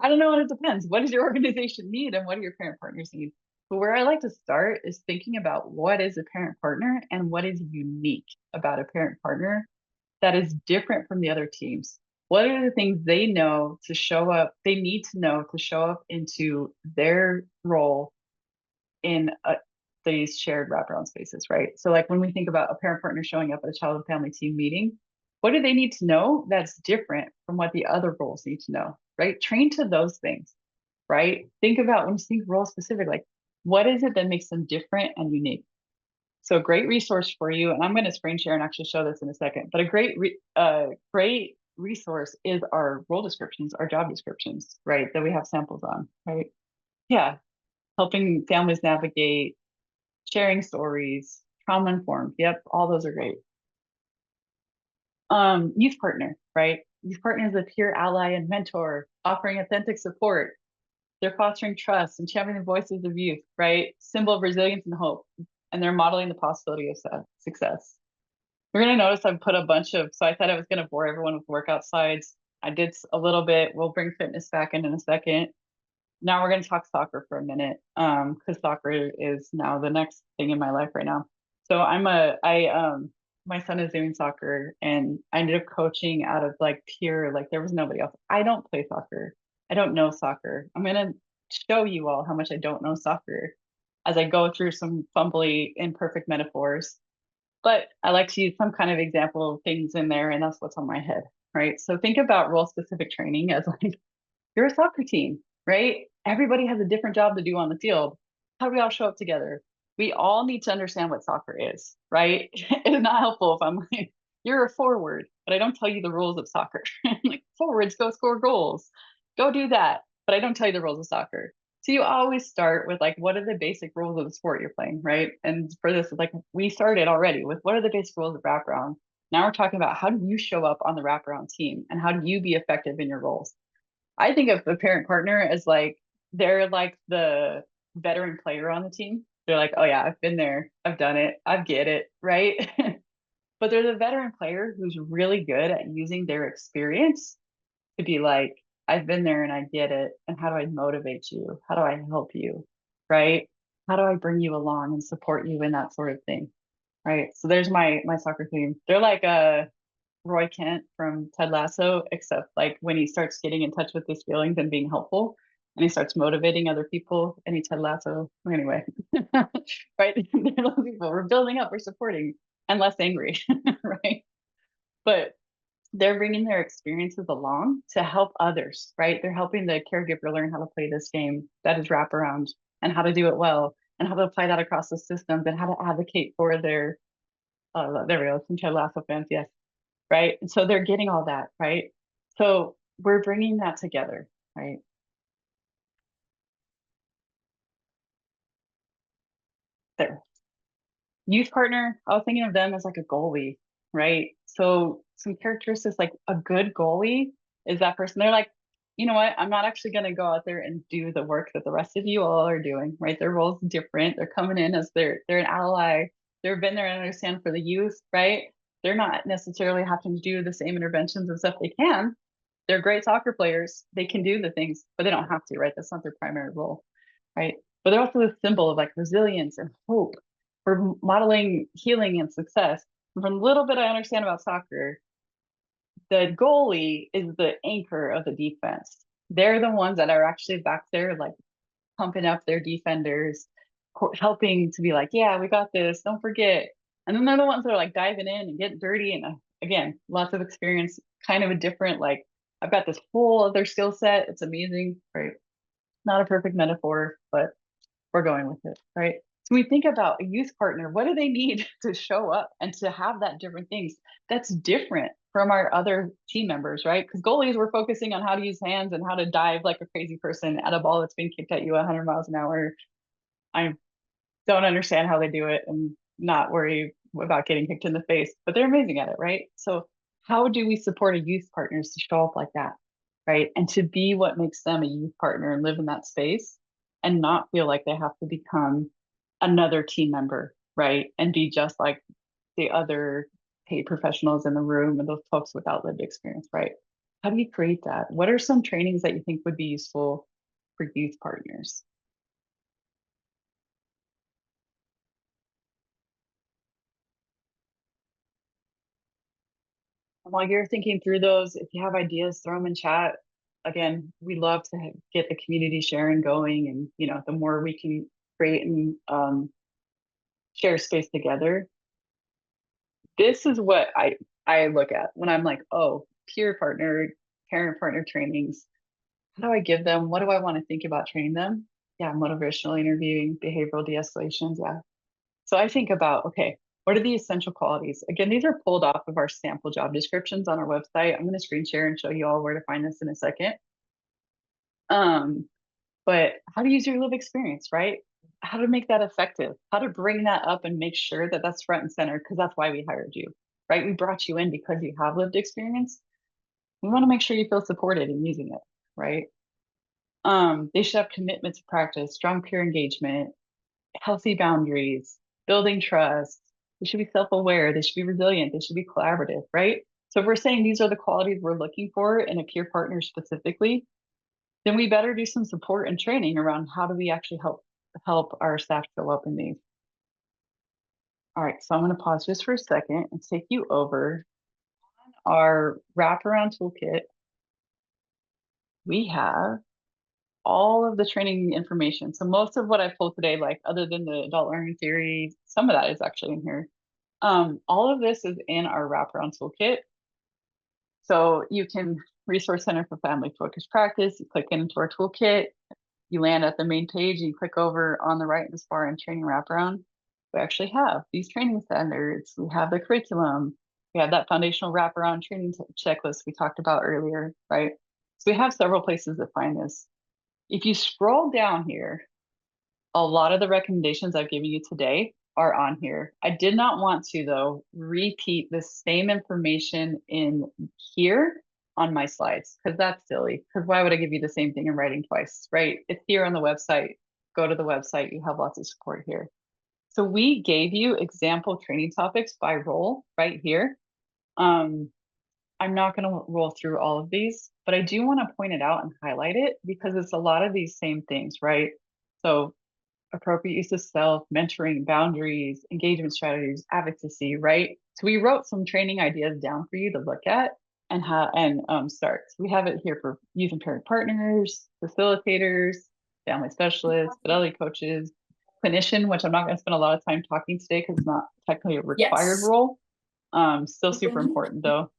I don't know. And it depends. What does your organization need, and what do your parent partners need? But where I like to start is thinking about what is a parent partner and what is unique about a parent partner that is different from the other teams. What are the things they know to show up, they need to know to show up into their role in these shared wraparound spaces, right? So like when we think about a parent partner showing up at a child and family team meeting, what do they need to know that's different from what the other roles need to know, right? Train to those things, right? Think about when you think role specific, like what is it that makes them different and unique? So a great resource for you, and I'm going to screen share and actually show this in a second, but a great resource is our role descriptions, our job descriptions, right? That we have samples on, right? Yeah. Helping families navigate, sharing stories, trauma informed. Yep. All those are great. Youth partner, right? Youth partner is a peer ally and mentor, offering authentic support. They're fostering trust and championing the voices of youth, right? Symbol of resilience and hope. And they're modeling the possibility of success. We're going to notice I've put a bunch of, so I said I was going to bore everyone with workout slides. I did a little bit. We'll bring fitness back in a second. Now we're going to talk soccer for a minute, because soccer is now the next thing in my life right now. So my son is doing soccer, and I ended up coaching out of like pure, like there was nobody else. I don't play soccer. I don't know soccer. I'm going to show you all how much I don't know soccer as I go through some fumbly, imperfect metaphors. But I like to use some kind of example things in there, and that's what's on my head, right? So think about role specific training as like you're a soccer team, right? Everybody has a different job to do on the field. How do we all show up together? We all need to understand what soccer is, right? It's not helpful if I'm like, you're a forward, but I don't tell you the rules of soccer. Like, forwards go score goals, go do that. But I don't tell you the rules of soccer. So you always start with like, what are the basic rules of the sport you're playing, right? And for this, like we started already with what are the basic rules of wraparound. Now we're talking about how do you show up on the wraparound team and how do you be effective in your roles? I think of the parent partner as like they're like the veteran player on the team. They're like, oh yeah, I've been there, I've done it, I get it, right? But they're the veteran player who's really good at using their experience to be like, I've been there and I get it. And how do I motivate you? How do I help you? Right? How do I bring you along and support you in that sort of thing? Right. So there's my soccer team. They're like a Roy Kent from Ted Lasso, except like when he starts getting in touch with his feelings and being helpful and he starts motivating other people, any Ted Lasso, anyway, right? They're those people we're building up, we're supporting, and less angry, right? But they're bringing their experiences along to help others, right? They're helping the caregiver learn how to play this game that is wraparound and how to do it well and how to apply that across the systems and how to advocate for their, there we go, some Ted Lasso fans, yes, right? And so they're getting all that, right? So we're bringing that together, right? There. Youth partner, I was thinking of them as like a goalie, right? So some characteristics like a good goalie is that person. They're like, you know what? I'm not actually going to go out there and do the work that the rest of you all are doing, right? Their role's different. They're coming in as they're an ally. They've been there and understand for the youth, right? They're not necessarily having to do the same interventions and stuff they can. They're great soccer players. They can do the things, but they don't have to, right? That's not their primary role, right? But they're also a symbol of like resilience and hope for modeling healing and success. And from the little bit I understand about soccer, the goalie is the anchor of the defense. They're the ones that are actually back there, like pumping up their defenders, helping to be like, yeah, we got this, don't forget. And then they're the ones that are like diving in and getting dirty. And again, lots of experience, kind of a different, like, I've got this whole other skill set. It's amazing, right? Not a perfect metaphor, but we're going with it, right? So we think about a youth partner, what do they need to show up and to have that different things that's different from our other team members, right? Because goalies, we're focusing on how to use hands and how to dive like a crazy person at a ball that's being kicked at you 100 miles an hour. I don't understand how they do it and not worry about getting kicked in the face, but they're amazing at it, right? So how do we support a youth partners to show up like that, right? And to be what makes them a youth partner and live in that space and not feel like they have to become another team member, right? And be just like the other paid professionals in the room and those folks without lived experience, right? How do you create that? What are some trainings that you think would be useful for youth partners? While you're thinking through those, if you have ideas, throw them in chat. Again, we love to get the community sharing going, and the more we can create and share space together. This is what I look at when I'm like, oh, peer partner, parent partner trainings. How do I give them? What do I want to think about training them? Yeah, motivational interviewing, behavioral de-escalations. Yeah. So I think about, okay, what are the essential qualities? Again, these are pulled off of our sample job descriptions on our website. I'm going to screen share and show you all where to find this in a second. But how to use your lived experience, right? How to make that effective, how to bring that up and make sure that that's front and center, because that's why we hired you, right? We brought you in because you have lived experience. We want to make sure you feel supported in using it, right? They should have commitment to practice, strong peer engagement, healthy boundaries, building trust, They should be self-aware. They should be resilient. They should be collaborative, right? So if we're saying these are the qualities we're looking for in a peer partner specifically, then we better do some support and training around how do we actually help our staff show up in these. All right, so I'm going to pause just for a second and take you over our wraparound toolkit. We have all of the training information. So most of what I've pulled today, like other than the adult learning theory, some of that is actually in here. All of this is in our wraparound toolkit. So you can Resource Center for Family Focused Practice, you click into our toolkit, you land at the main page, and you click over on the right in this bar in training wraparound. We actually have these training standards. We have the curriculum. We have that foundational wraparound training checklist we talked about earlier, right? So we have several places to find this. If you scroll down here, a lot of the recommendations I've given you today are on here. I did not want to, though, repeat the same information in here on my slides, because that's silly. Because why would I give you the same thing in writing twice, right? It's here on the website. Go to the website. You have lots of support here. So we gave you example training topics by role right here. I'm not going to roll through all of these, but I do want to point it out and highlight it because it's a lot of these same things, right? So appropriate use of self, mentoring, boundaries, engagement strategies, advocacy, right? So we wrote some training ideas down for you to look at and start. So we have it here for youth and parent partners, facilitators, family specialists, Fidelity coaches, clinician, which I'm not going to spend a lot of time talking today because it's not technically a required Yes. role. Still super important though.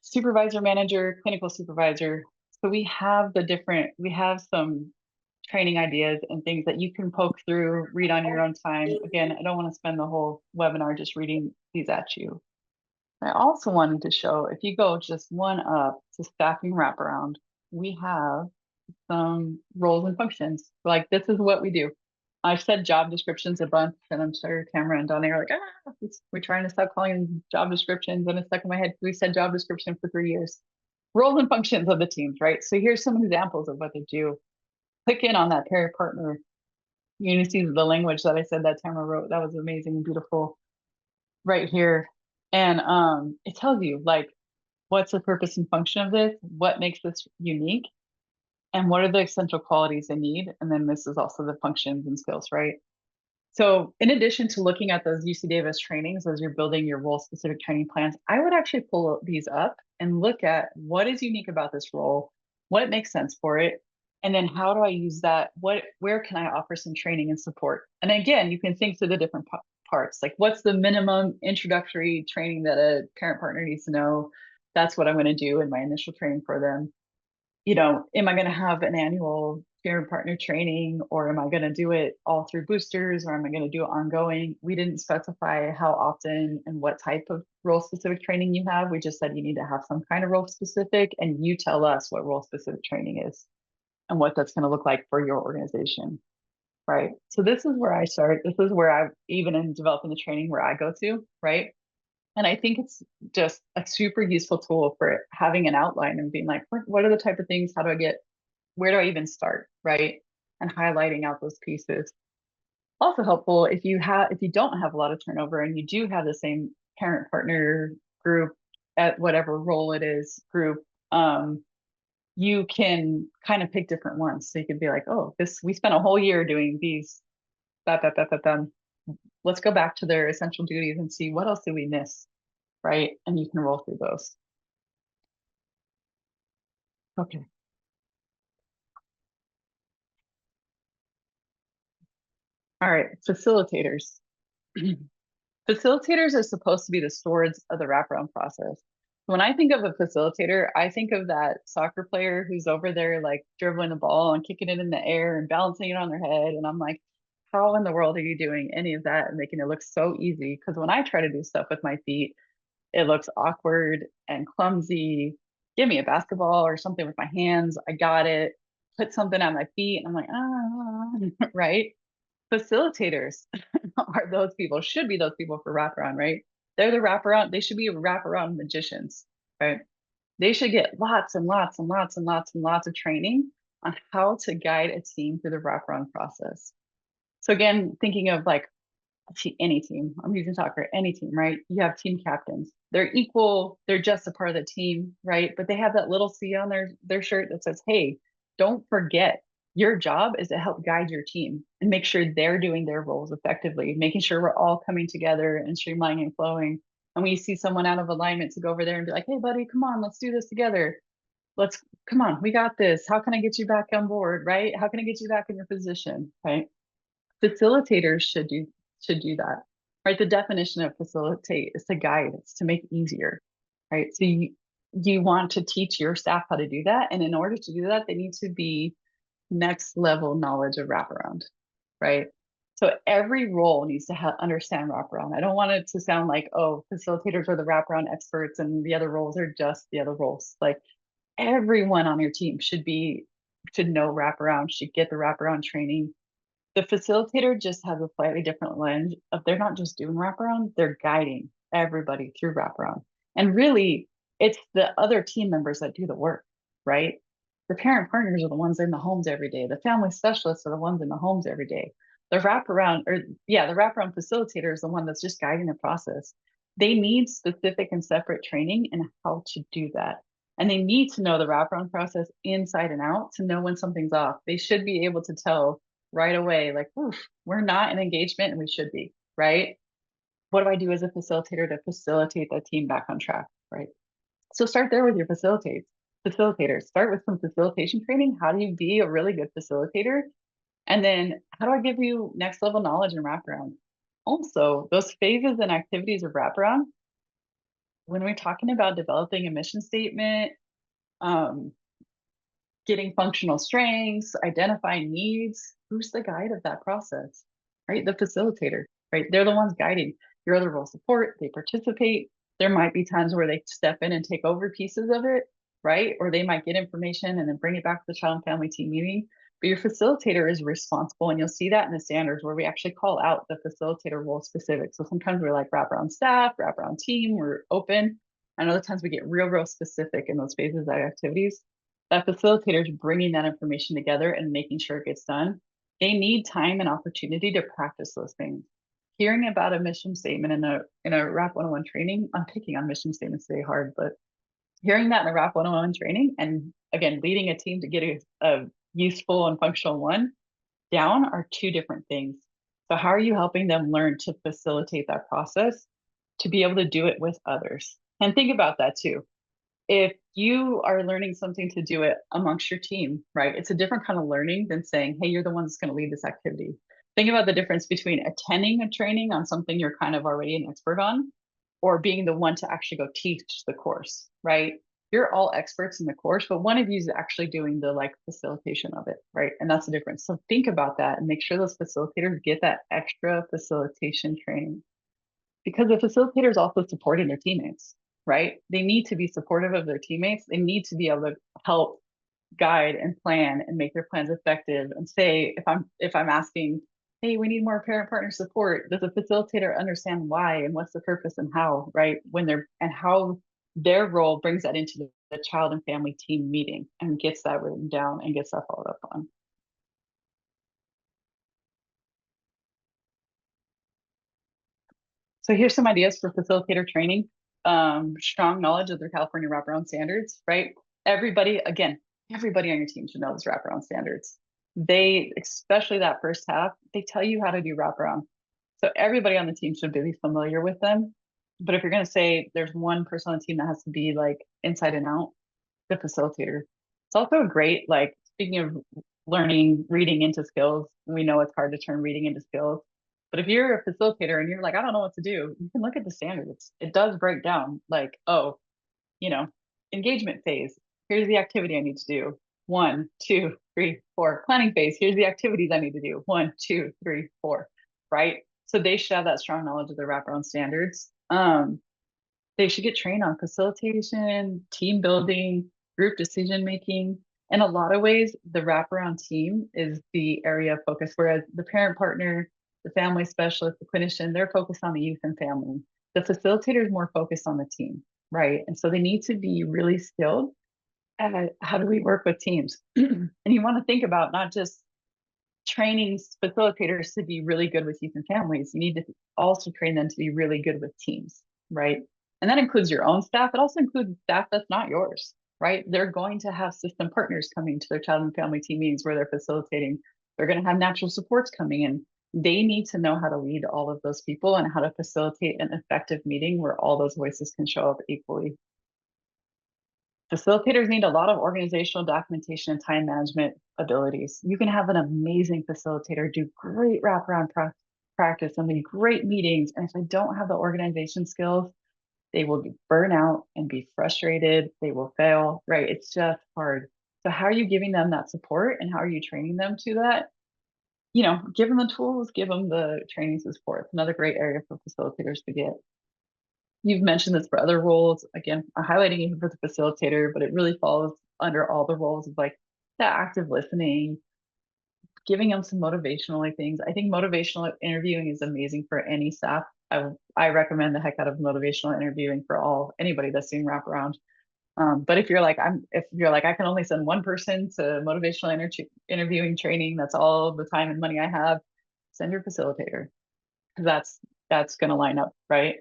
Supervisor, manager, clinical supervisor. So we have some training ideas and things that you can poke through, read on your own time. Again, I don't want to spend the whole webinar just reading these at you. I also wanted to show, if you go just one up to staffing wraparound, we have some roles and functions. Like this is what we do. I've said job descriptions a bunch, and I'm sure Tamara and Donnie are like, we're trying to stop calling them job descriptions. And it's stuck in my head. We said job description for 3 years. Roles and functions of the teams, right? So here's some examples of what they do. Click in on that pair partner. You see the language that I said that Tamara wrote. That was amazing and beautiful right here. And it tells you like, what's the purpose and function of this? What makes this unique? And what are the essential qualities they need? And then this is also the functions and skills, right? So in addition to looking at those UC Davis trainings as you're building your role specific training plans, I would actually pull these up and look at what is unique about this role, what makes sense for it, and then how do I use that? Where can I offer some training and support? And again, you can think through the different parts, like what's the minimum introductory training that a parent partner needs to know? That's what I'm going to do in my initial training for them. You know, am I going to have an annual parent partner training, or am I going to do it all through boosters, or am I going to do it ongoing? We didn't specify how often and what type of role specific training you have. We just said you need to have some kind of role specific, and you tell us what role specific training is and what that's going to look like for your organization, right? So this is where I start. This is where I've even in developing the training where I go to, right? And I think it's just a super useful tool for having an outline and being like, what are the type of things? Where do I even start? Right. And highlighting out those pieces. Also helpful if you don't have a lot of turnover and you do have the same parent partner group at whatever role it is group, you can kind of pick different ones. So you could be like, oh, we spent a whole year doing these, let's go back to their essential duties and see what else did we miss, right? And you can roll through those. Okay. All right, facilitators. Facilitators are supposed to be the stewards of the wraparound process. When I think of a facilitator, I think of that soccer player who's over there like dribbling the ball and kicking it in the air and balancing it on their head. And I'm like, how in the world are you doing any of that and making it look so easy? Because when I try to do stuff with my feet, it looks awkward and clumsy. Give me a basketball or something with my hands. I got it. Put something on my feet. And I'm like, right? Facilitators are those people, should be those people for wraparound, right? They're the wraparound. They should be wraparound magicians, right? They should get lots and lots and lots and lots and lots of training on how to guide a team through the wraparound process. So again, thinking of like, any team, I'm using soccer, any team, right? You have team captains. They're equal, they're just a part of the team, right? But they have that little C on their shirt that says, hey, don't forget, your job is to help guide your team and make sure they're doing their roles effectively, making sure we're all coming together and streamlining and flowing. And when you see someone out of alignment, to go over there and be like, hey buddy, come on, let's do this together. Come on, we got this. How can I get you back on board, right? How can I get you back in your position, right? Facilitators should do that, right? The definition of facilitate is to guide, it's to make it easier, right? So you want to teach your staff how to do that. And in order to do that, they need to be next level knowledge of wraparound, right? So every role needs to understand wraparound. I don't want it to sound like, oh, facilitators are the wraparound experts and the other roles are just the other roles. Like everyone on your team should know wraparound, should get the wraparound training. The facilitator just has a slightly different lens of, they're not just doing wraparound, they're guiding everybody through wraparound. And really, it's the other team members that do the work, right? The parent partners are the ones in the homes every day. The family specialists are the ones in the homes every day. The wraparound facilitator is the one that's just guiding the process. They need specific and separate training in how to do that. And they need to know the wraparound process inside and out to know when something's off. They should be able to tell right away, like, oof, we're not in engagement and we should be, right? What do I do as a facilitator to facilitate that team back on track, right? So start there with your facilitators. Start with some facilitation training. How do you be a really good facilitator? And then how do I give you next level knowledge and wraparound? Also, those phases and activities of wraparound, when we're talking about developing a mission statement, getting functional strengths, identifying needs, who's the guide of that process, right? The facilitator, right? They're the ones guiding. Your other role support, they participate. There might be times where they step in and take over pieces of it, right? Or they might get information and then bring it back to the child and family team meeting. But your facilitator is responsible, and you'll see that in the standards where we actually call out the facilitator role specific. So sometimes we're like wraparound staff, wraparound team, we're open. And other times we get real specific in those phases of activities. That facilitator is bringing that information together and making sure it gets done. They need time and opportunity to practice those things. Hearing about a mission statement in a WRAP 101 training, I'm picking on mission statements today hard, but hearing that in a WRAP 101 training, and again, leading a team to get a useful and functional one down, are two different things. So how are you helping them learn to facilitate that process to be able to do it with others? And think about that too. If you are learning something to do it amongst your team, right? It's a different kind of learning than saying, hey, you're the one that's going to lead this activity. Think about the difference between attending a training on something you're kind of already an expert on, or being the one to actually go teach the course, right? You're all experts in the course, but one of you is actually doing the like facilitation of it, right? And that's the difference. So think about that and make sure those facilitators get that extra facilitation training, because the facilitator is also supporting their teammates, right? They need to be supportive of their teammates. They need to be able to help guide and plan and make their plans effective. And say, if I'm asking, hey, we need more parent partner support, does the facilitator understand why and what's the purpose and how, right? And how their role brings that into the child and family team meeting and gets that written down and gets that followed up on. So here's some ideas for facilitator training. Strong knowledge of their California wraparound standards, right? Everybody on your team should know those wraparound standards. They, especially that first half, they tell you how to do wraparound. So everybody on the team should be familiar with them. But if you're going to say there's one person on the team that has to be like inside and out, the facilitator. It's also a great, like, speaking of learning, reading into skills, we know it's hard to turn reading into skills. But if you're a facilitator and you're like, I don't know what to do, you can look at the standards. It does break down like, oh, engagement phase. Here's the activity I need to do. 1, 2, 3, 4. Planning phase. Here's the activities I need to do. 1, 2, 3, 4. Right? So they should have that strong knowledge of their wraparound standards. They should get trained on facilitation, team building, group decision making. In a lot of ways, the wraparound team is the area of focus, whereas the parent partner, the family specialist, the clinician, they're focused on the youth and family. The facilitator is more focused on the team, right? And so they need to be really skilled at how do we work with teams. And you want to think about not just training facilitators to be really good with youth and families, you need to also train them to be really good with teams, right? And that includes your own staff. It also includes staff that's not yours, right? They're going to have system partners coming to their child and family team meetings where they're facilitating. They're going to have natural supports coming in. They need to know how to lead all of those people and how to facilitate an effective meeting where all those voices can show up equally. Facilitators need a lot of organizational documentation and time management abilities. You can have an amazing facilitator do great wraparound practice and lead great meetings. And if they don't have the organization skills, they will burn out and be frustrated. They will fail, right? It's just hard. So how are you giving them that support and how are you training them to that? You know, give them the tools, give them the training support. It's another great area for facilitators to get. You've mentioned this for other roles. Again, I'm highlighting even for the facilitator, but it really falls under all the roles of like the active listening, giving them some motivational things. I think motivational interviewing is amazing for any staff. I recommend the heck out of motivational interviewing for anybody that's doing wraparound. But if you're like I can only send one person to motivational interviewing training, that's all the time and money I have, send your facilitator because that's going to line up, right?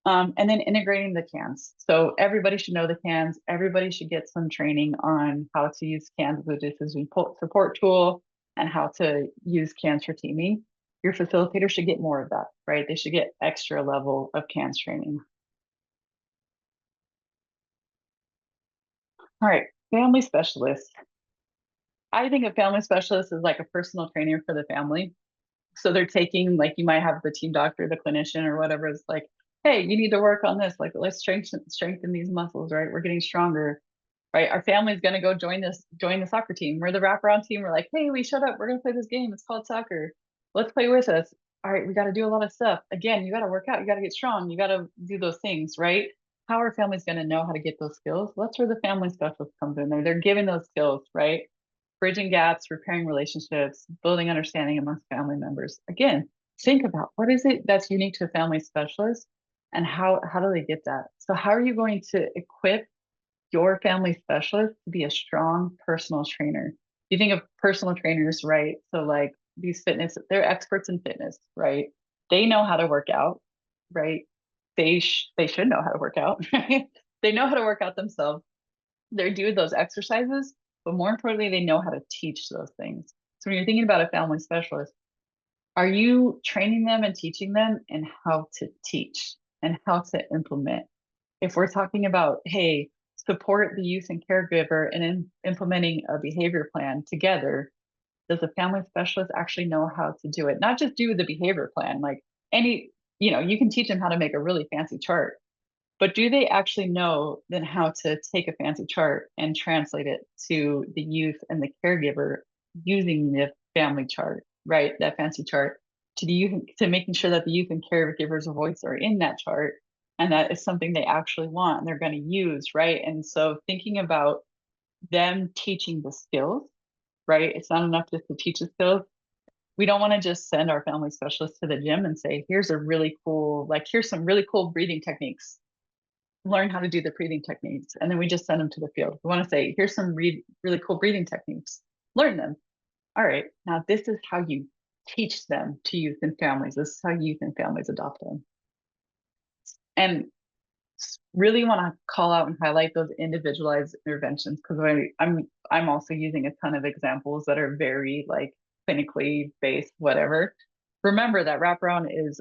And then integrating the cans. So everybody should know the cans. Everybody should get some training on how to use cans as a decision support tool and how to use cans for teaming. Your facilitator should get more of that, right? They should get extra level of cans training. All right, family specialist. I think a family specialist is like a personal trainer for the family. So they're taking, like, you might have the team doctor, the clinician or whatever is like, hey, you need to work on this. Like, let's strengthen these muscles, right? We're getting stronger, right? Our family's going to go join the soccer team. We're the wraparound team. We're like, hey, we showed up. We're going to play this game. It's called soccer. Let's play with us. All right, we got to do a lot of stuff. Again, you got to work out. You got to get strong. You got to do those things, right? How are families going to know how to get those skills? That's where the family specialist comes in there. They're giving those skills, right? Bridging gaps, repairing relationships, building understanding amongst family members. Again, think about what is it that's unique to a family specialist and how do they get that? So how are you going to equip your family specialist to be a strong personal trainer? You think of personal trainers, right? So like these they're experts in fitness, right? They know how to work out, right? They should know how to work out, right? They know how to work out themselves. They're doing those exercises, but more importantly, they know how to teach those things. So when you're thinking about a family specialist, are you training them and teaching them in how to teach and how to implement? If we're talking about, hey, support the youth and caregiver in implementing a behavior plan together, does a family specialist actually know how to do it? Not just do the behavior plan, like you can teach them how to make a really fancy chart, but do they actually know then how to take a fancy chart and translate it to the youth and the caregiver using the family chart, right? That fancy chart to the youth, to making sure that the youth and caregiver's voice are in that chart and that is something they actually want and they're going to use, right? And so thinking about them teaching the skills, right? It's not enough just to teach the skills. We don't want to just send our family specialist to the gym and say, here's some really cool breathing techniques. Learn how to do the breathing techniques. And then we just send them to the field. We want to say, here's some really cool breathing techniques. Learn them. All right. Now this is how you teach them to youth and families. This is how youth and families adopt them. And really want to call out and highlight those individualized interventions because I'm also using a ton of examples that are very like clinically based, whatever. Remember that wraparound is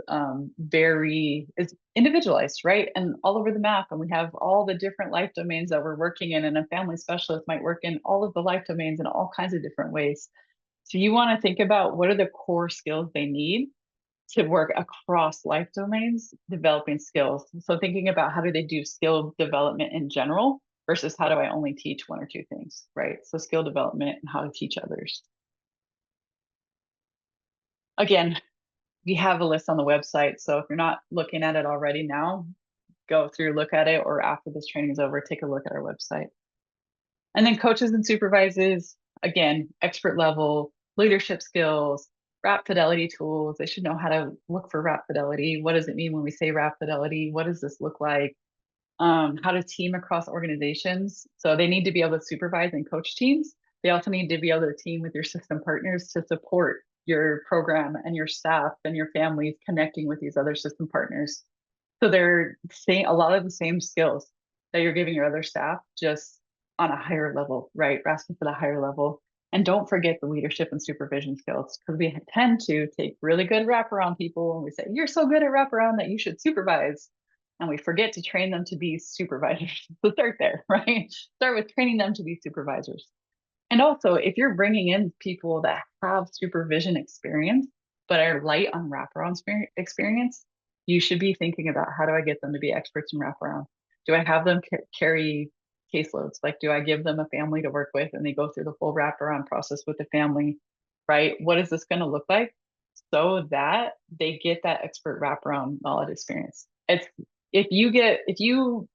individualized, right? And all over the map, and we have all the different life domains that we're working in, and a family specialist might work in all of the life domains in all kinds of different ways. So you want to think about what are the core skills they need to work across life domains, developing skills. So thinking about how do they do skill development in general versus how do I only teach one or two things, right? So skill development and how to teach others. Again, we have a list on the website. So if you're not looking at it already now, go through, look at it, or after this training is over, take a look at our website. And then coaches and supervisors, again, expert level, leadership skills, Wrap Fidelity tools. They should know how to look for Wrap Fidelity. What does it mean when we say Wrap Fidelity? What does this look like? How to team across organizations. So they need to be able to supervise and coach teams They also need to be able to team with your system partners to support your program and your staff and your families connecting with these other system partners. So they're saying a lot of the same skills that you're giving your other staff, just on a higher level, right? We're asking for the higher level. And don't forget the leadership and supervision skills, because we tend to take really good wraparound people and we say, you're so good at wraparound that you should supervise. And we forget to train them to be supervisors. So start there, right? Start with training them to be supervisors. And also, if you're bringing in people that have supervision experience, but are light on wraparound experience, you should be thinking about, how do I get them to be experts in wraparound? Do I have them carry caseloads? Like, do I give them a family to work with and they go through the full wraparound process with the family, right? What is this going to look like? So that they get that expert wraparound knowledge experience. It's if you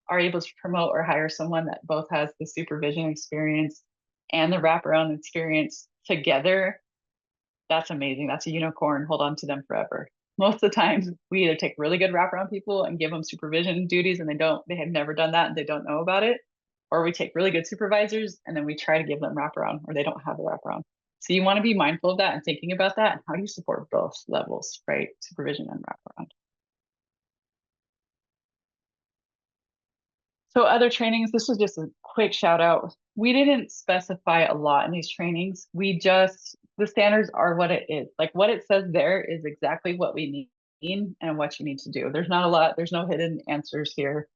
are able to promote or hire someone that both has the supervision experience and the wraparound experience together, that's amazing. That's a unicorn. Hold on to them forever. Most of the time, we either take really good wraparound people and give them supervision duties and they have never done that and they don't know about it. Or we take really good supervisors and then we try to give them wraparound or they don't have the wraparound. So you want to be mindful of that and thinking about that. And how do you support both levels, right? Supervision and wraparound. So other trainings, this was just a quick shout out. We didn't specify a lot in these trainings. The standards are what it is. Like what it says there is exactly what we need and what you need to do. There's not a lot, there's no hidden answers here.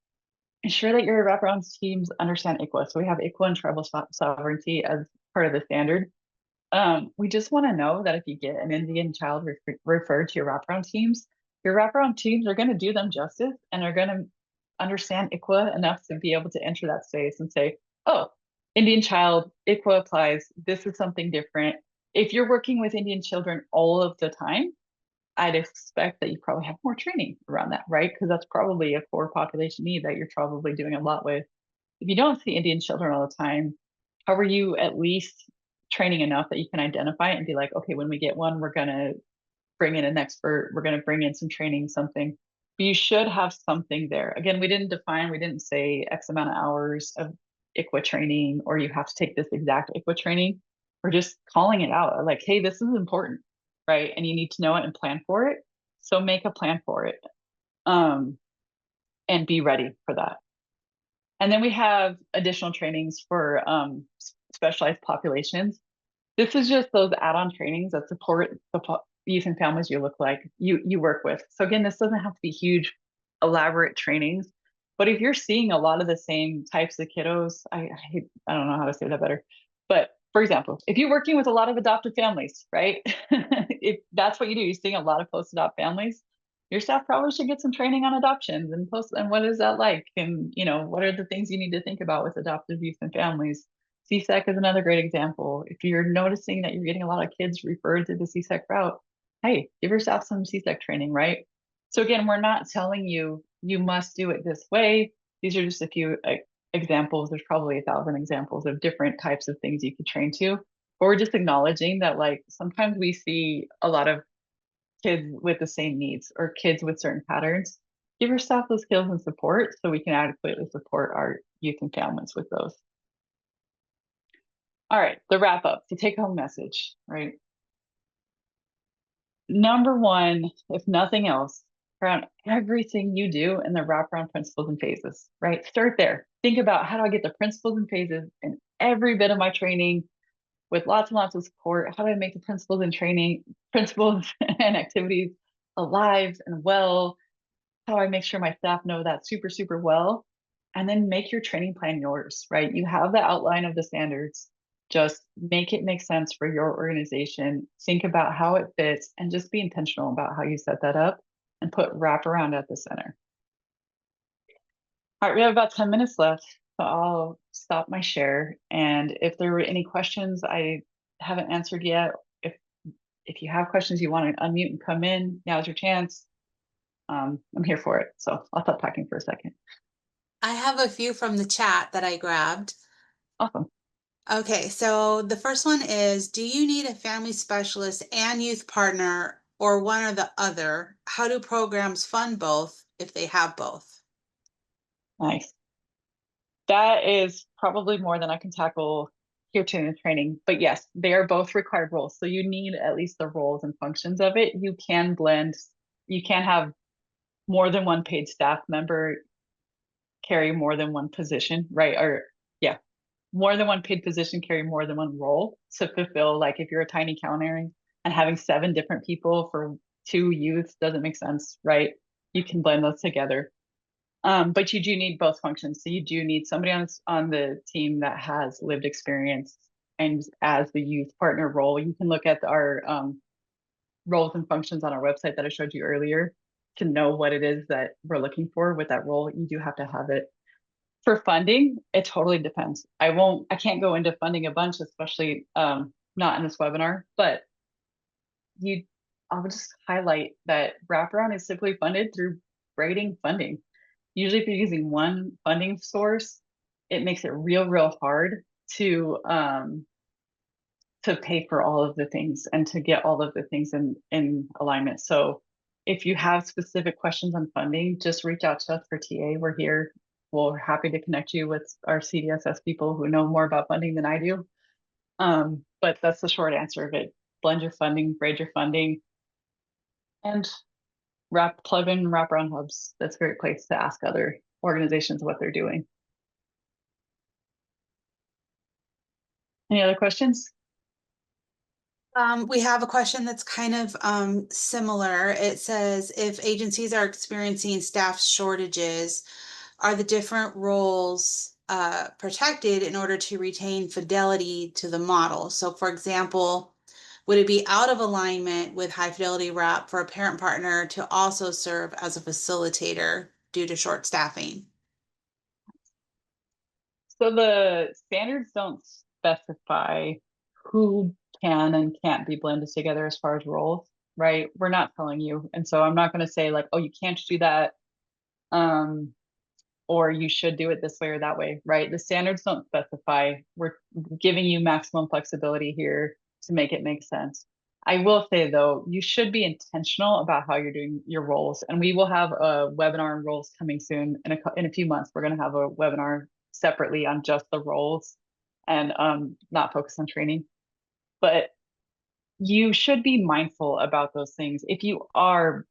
Ensure that your wraparound teams understand ICWA. So we have ICWA and tribal sovereignty as part of the standard. We just want to know that if you get an Indian child referred to your wraparound teams are going to do them justice and are going to understand ICWA enough to be able to enter that space and say, oh, Indian child, ICWA applies. This is something different. If you're working with Indian children all of the time, I'd expect that you probably have more training around that, right? Because that's probably a core population need that you're probably doing a lot with. If you don't see Indian children all the time, how are you at least training enough that you can identify it and be like, okay, when we get one, we're going to bring in an expert, we're going to bring in some training, something. But you should have something there. Again, we didn't say X amount of hours of ICWA training, or you have to take this exact ICWA training. We're just calling it out like, hey, this is important, right? And you need to know it and plan for it. So make a plan for it and be ready for that. And then we have additional trainings for specialized populations. This is just those add-on trainings that support the youth and families you work with. So again, this doesn't have to be huge, elaborate trainings, but if you're seeing a lot of the same types of kiddos, I don't know how to say that better, but for example, if you're working with a lot of adopted families, right? If that's what you do, you're seeing a lot of post-adopt families, your staff probably should get some training on adoptions and what is that like? And what are the things you need to think about with adoptive youth and families? CSEC is another great example. If you're noticing that you're getting a lot of kids referred to the CSEC route, hey, give yourself some CSEC training, right? So again, we're not telling you must do it this way. These are just a few examples. There's probably 1,000 examples of different types of things you could train to. But we're just acknowledging that like sometimes we see a lot of kids with the same needs or kids with certain patterns. Give your staff those skills and support so we can adequately support our youth and families with those. All right, the wrap up, the take home message, right? Number one, if nothing else, around everything you do in the wraparound principles and phases, right? Start there. Think about, how do I get the principles and phases in every bit of my training with lots and lots of support? How do I make the principles and activities alive and well? How do I make sure my staff know that super, super well? And then make your training plan yours, right? You have the outline of the standards. Just make it make sense for your organization. Think about how it fits and just be intentional about how you set that up and put wraparound at the center. All right, we have about 10 minutes left, so I'll stop my share. And if there were any questions I haven't answered yet, if you have questions you want to unmute and come in, now's your chance. I'm here for it. So I'll stop talking for a second. I have a few from the chat that I grabbed. Awesome. Okay, so the first one is, do you need a family specialist and youth partner or one or the other? How do programs fund both if they have both? Nice. That is probably more than I can tackle here to the training. But yes, they are both required roles. So you need at least the roles and functions of it. You can blend, you can have more than one paid staff member carry more than one position, right? Or yeah, more than one paid position carry more than one role to fulfill. Like if you're a tiny county and having 7 different people for 2 youths doesn't make sense, right? You can blend those together. But you do need both functions. So you do need somebody on the team that has lived experience, and as the youth partner role, you can look at our roles and functions on our website that I showed you earlier to know what it is that we're looking for with that role. You do have to have it. For funding, it totally depends. I can't go into funding a bunch, especially not in this webinar, but I'll just highlight that Wraparound is simply funded through grading funding. Usually if you're using one funding source, it makes it real hard to pay for all of the things and to get all of the things in alignment. So if you have specific questions on funding, just reach out to us for TA. We're here. We're happy to connect you with our CDSS people who know more about funding than I do. But that's the short answer of it. Blend your funding, grade your funding, and plug in Wraparound Hubs. That's a great place to ask other organizations what they're doing. Any other questions? We have a question that's kind of similar. It says, if agencies are experiencing staff shortages, are the different roles protected in order to retain fidelity to the model? So for example, would it be out of alignment with high fidelity wrap for a parent partner to also serve as a facilitator due to short staffing? So the standards don't specify who can and can't be blended together as far as roles, right? We're not telling you. And so I'm not going to say like, oh, you can't do that. Or you should do it this way or that way, right? The standards don't specify. We're giving you maximum flexibility here to make it make sense. I will say though, you should be intentional about how you're doing your roles. And we will have a webinar on roles coming soon. In a few months, we're going to have a webinar separately on just the roles and not focus on training. But you should be mindful about those things. If you are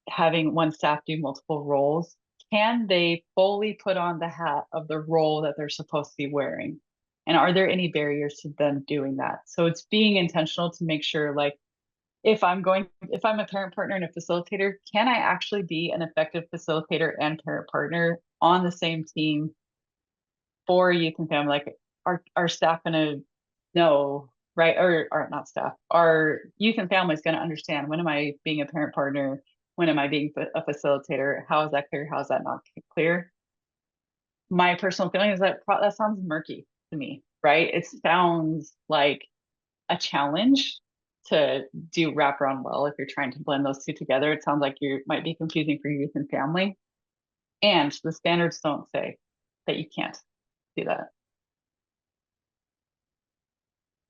having one staff do multiple roles, can they fully put on the hat of the role that they're supposed to be wearing? And are there any barriers to them doing that? So it's being intentional to make sure, like, if I'm a parent partner and a facilitator, can I actually be an effective facilitator and parent partner on the same team for youth and family? Like, are staff gonna know, right? Or not staff, our youth and family is gonna understand, when am I being a parent partner? When am I being a facilitator? How is that clear? How is that not clear? My personal feeling is that that sounds murky to me, right? It sounds like a challenge to do wraparound well. If you're trying to blend those two together, it sounds like you might be confusing for youth and family. And the standards don't say that you can't do that.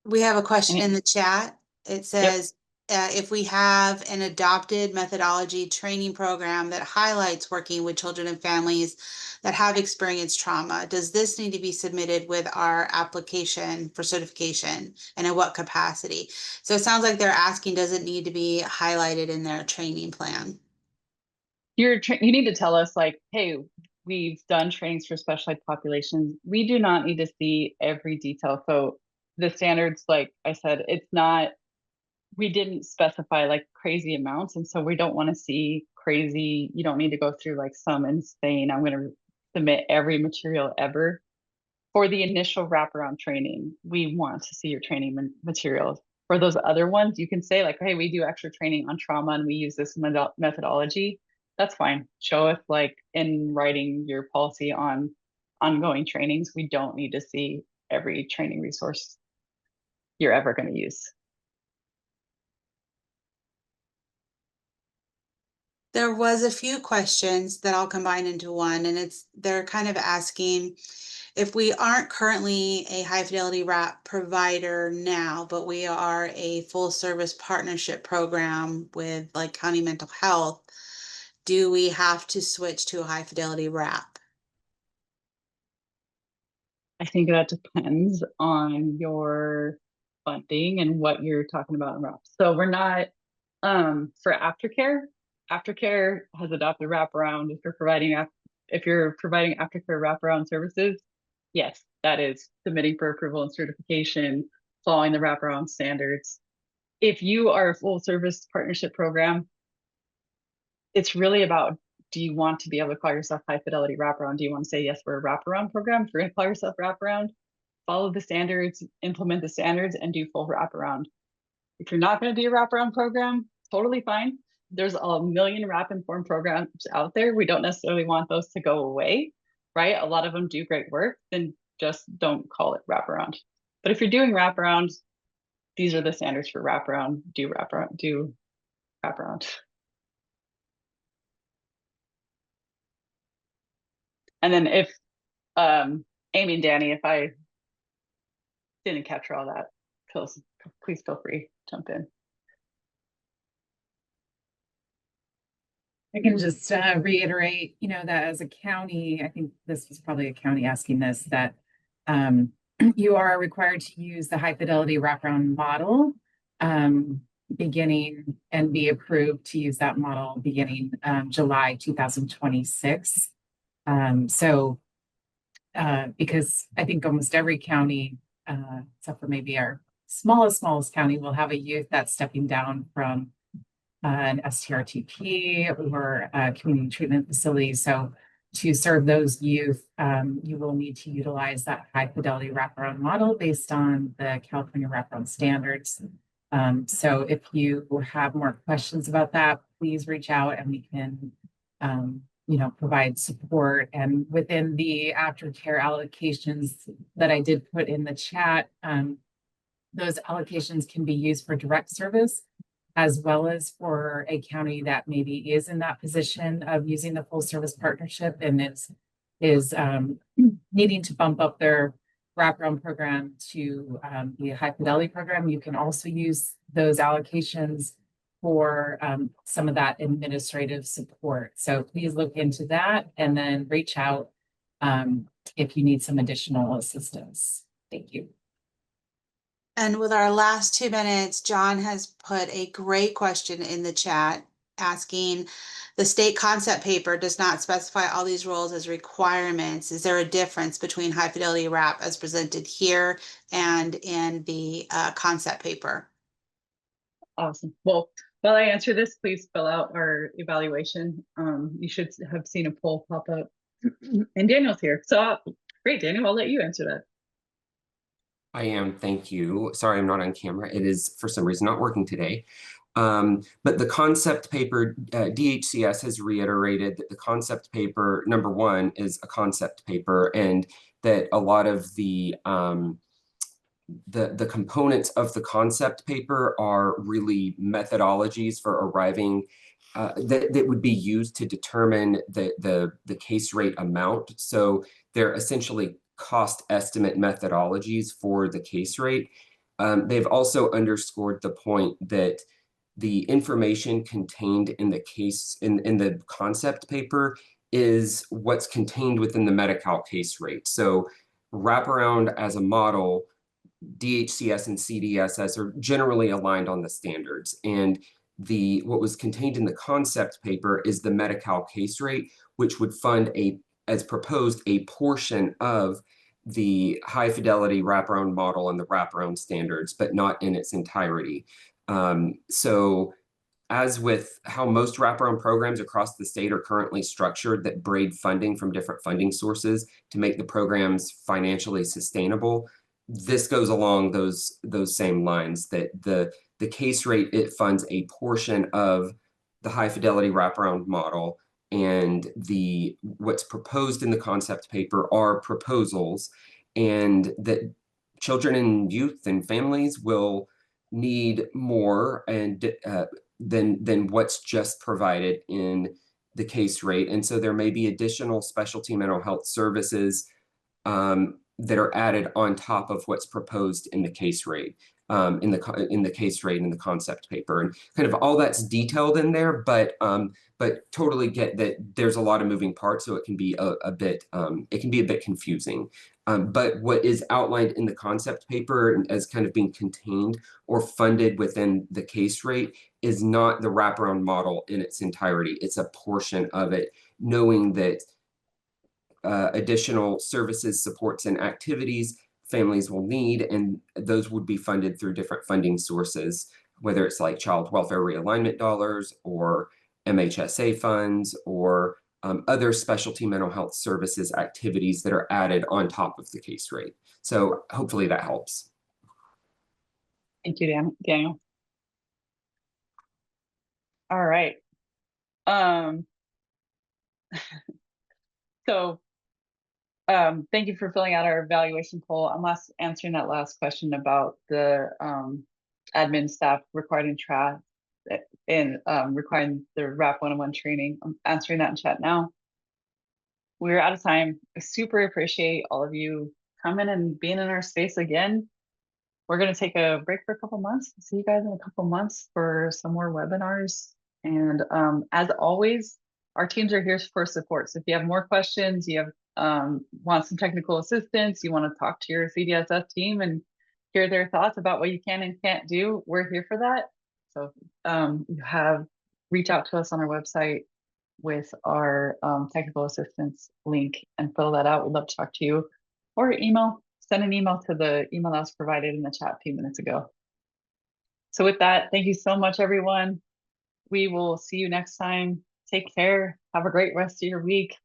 We have a question in the chat. It Yep. says, if we have an adopted methodology training program that highlights working with children and families that have experienced trauma, does this need to be submitted with our application for certification, and in what capacity? So it sounds like they're asking, does it need to be highlighted in their training plan? You need to tell us, like, hey, we've done trainings for special ed populations. We do not need to see every detail. So the standards, like I said, it's not, we didn't specify like crazy amounts. And so we don't want to see crazy, you don't need to go through like some insane, I'm going to submit every material ever. For the initial wraparound training, we want to see your training materials. For those other ones, you can say like, hey, we do extra training on trauma and we use this methodology. That's fine. Show us like in writing your policy on ongoing trainings. We don't need to see every training resource you're ever going to use. There was a few questions that I'll combine into one, and they're kind of asking, if we aren't currently a high fidelity wrap provider now, but we are a full service partnership program with like county mental health, do we have to switch to a high fidelity wrap? I think that depends on your funding and what you're talking about in RAP. So we're not, for aftercare, aftercare has adopted wraparound. If you're providing aftercare wraparound services, yes, that is submitting for approval and certification, following the wraparound standards. If you are a full service partnership program, it's really about, do you want to be able to call yourself High Fidelity Wraparound? Do you want to say, yes, we're a wraparound program? If you're going to call yourself wraparound, follow the standards, implement the standards, and do full wraparound. If you're not going to do a wraparound program, totally fine. There's a million wrap informed programs out there. We don't necessarily want those to go away, right? A lot of them do great work, then just don't call it wraparound. But if you're doing wraparound, these are the standards for wraparound. Do wraparound, do wraparound. And then if Amy and Danny, if I didn't capture all that, please feel free to jump in. I can just reiterate, that as a county, I think this was probably a county asking this, that you are required to use the high fidelity wraparound model beginning and be approved to use that model beginning July 2026. Because I think almost every county, except for maybe our smallest county, will have a youth that's stepping down from an STRTP or a community treatment facility. So to serve those youth, you will need to utilize that high fidelity wraparound model based on the California wraparound standards. So if you have more questions about that, please reach out and we can provide support. And within the aftercare allocations that I did put in the chat, those allocations can be used for direct service, as well as for a county that maybe is in that position of using the full service partnership and is needing to bump up their wraparound program to be a high fidelity program. You can also use those allocations for some of that administrative support. So please look into that and then reach out if you need some additional assistance. Thank you. And with our last 2 minutes, John has put a great question in the chat asking, the state concept paper does not specify all these roles as requirements. Is there a difference between high fidelity wrap as presented here and in the concept paper? Awesome. Well, while I answer this, please fill out our evaluation. You should have seen a poll pop up and Daniel's here. So great, Daniel, I'll let you answer that. I am, thank you. Sorry, I'm not on camera. It is, for some reason, not working today. But the concept paper, DHCS has reiterated that the concept paper, number one, is a concept paper, and that a lot of the components of the concept paper are really methodologies for arriving that would be used to determine the case rate amount. So they're essentially cost estimate methodologies for the case rate. They've also underscored the point that the information contained in the case in the concept paper is what's contained within the Medi-Cal case rate. So wraparound as a model, DHCS and CDSS are generally aligned on the standards, and what was contained in the concept paper is the Medi-Cal case rate, which would fund as proposed a portion of the high fidelity wraparound model and the wraparound standards, but not in its entirety. So as with how most wraparound programs across the state are currently structured that braid funding from different funding sources to make the programs financially sustainable, this goes along those same lines, that the case rate, it funds a portion of the high fidelity wraparound model, and what's proposed in the concept paper are proposals, and that children and youth and families will need more and than what's just provided in the case rate. And so there may be additional specialty mental health services that are added on top of what's proposed in the case rate. in the case rate and the concept paper, and kind of all that's detailed in there, but totally get that there's a lot of moving parts, so it can be a bit confusing. But what is outlined in the concept paper as kind of being contained or funded within the case rate is not the wraparound model in its entirety. It's a portion of it, knowing that additional services, supports, and activities families will need, and those would be funded through different funding sources, whether it's like child welfare realignment dollars or MHSA funds or other specialty mental health services activities that are added on top of the case rate. So hopefully that helps. Thank you, Daniel. All right. So thank you for filling out our evaluation poll. I'm answering that last question about the admin staff required in TRAS and requiring the WRAP 101 training. I'm answering that in chat now. We're out of time. I super appreciate all of you coming and being in our space again. We're going to take a break for a couple months. See you guys in a couple months for some more webinars. And as always, our teams are here for support. So if you have more questions, you have want some technical assistance, you want to talk to your CDSS team and hear their thoughts about what you can and can't do, we're here for that. So reach out to us on our website with our technical assistance link and fill that out. We'd love to talk to you, or send an email to the email that was provided in the chat a few minutes ago. So with that, thank you so much, everyone. We will see you next time. Take care. Have a great rest of your week.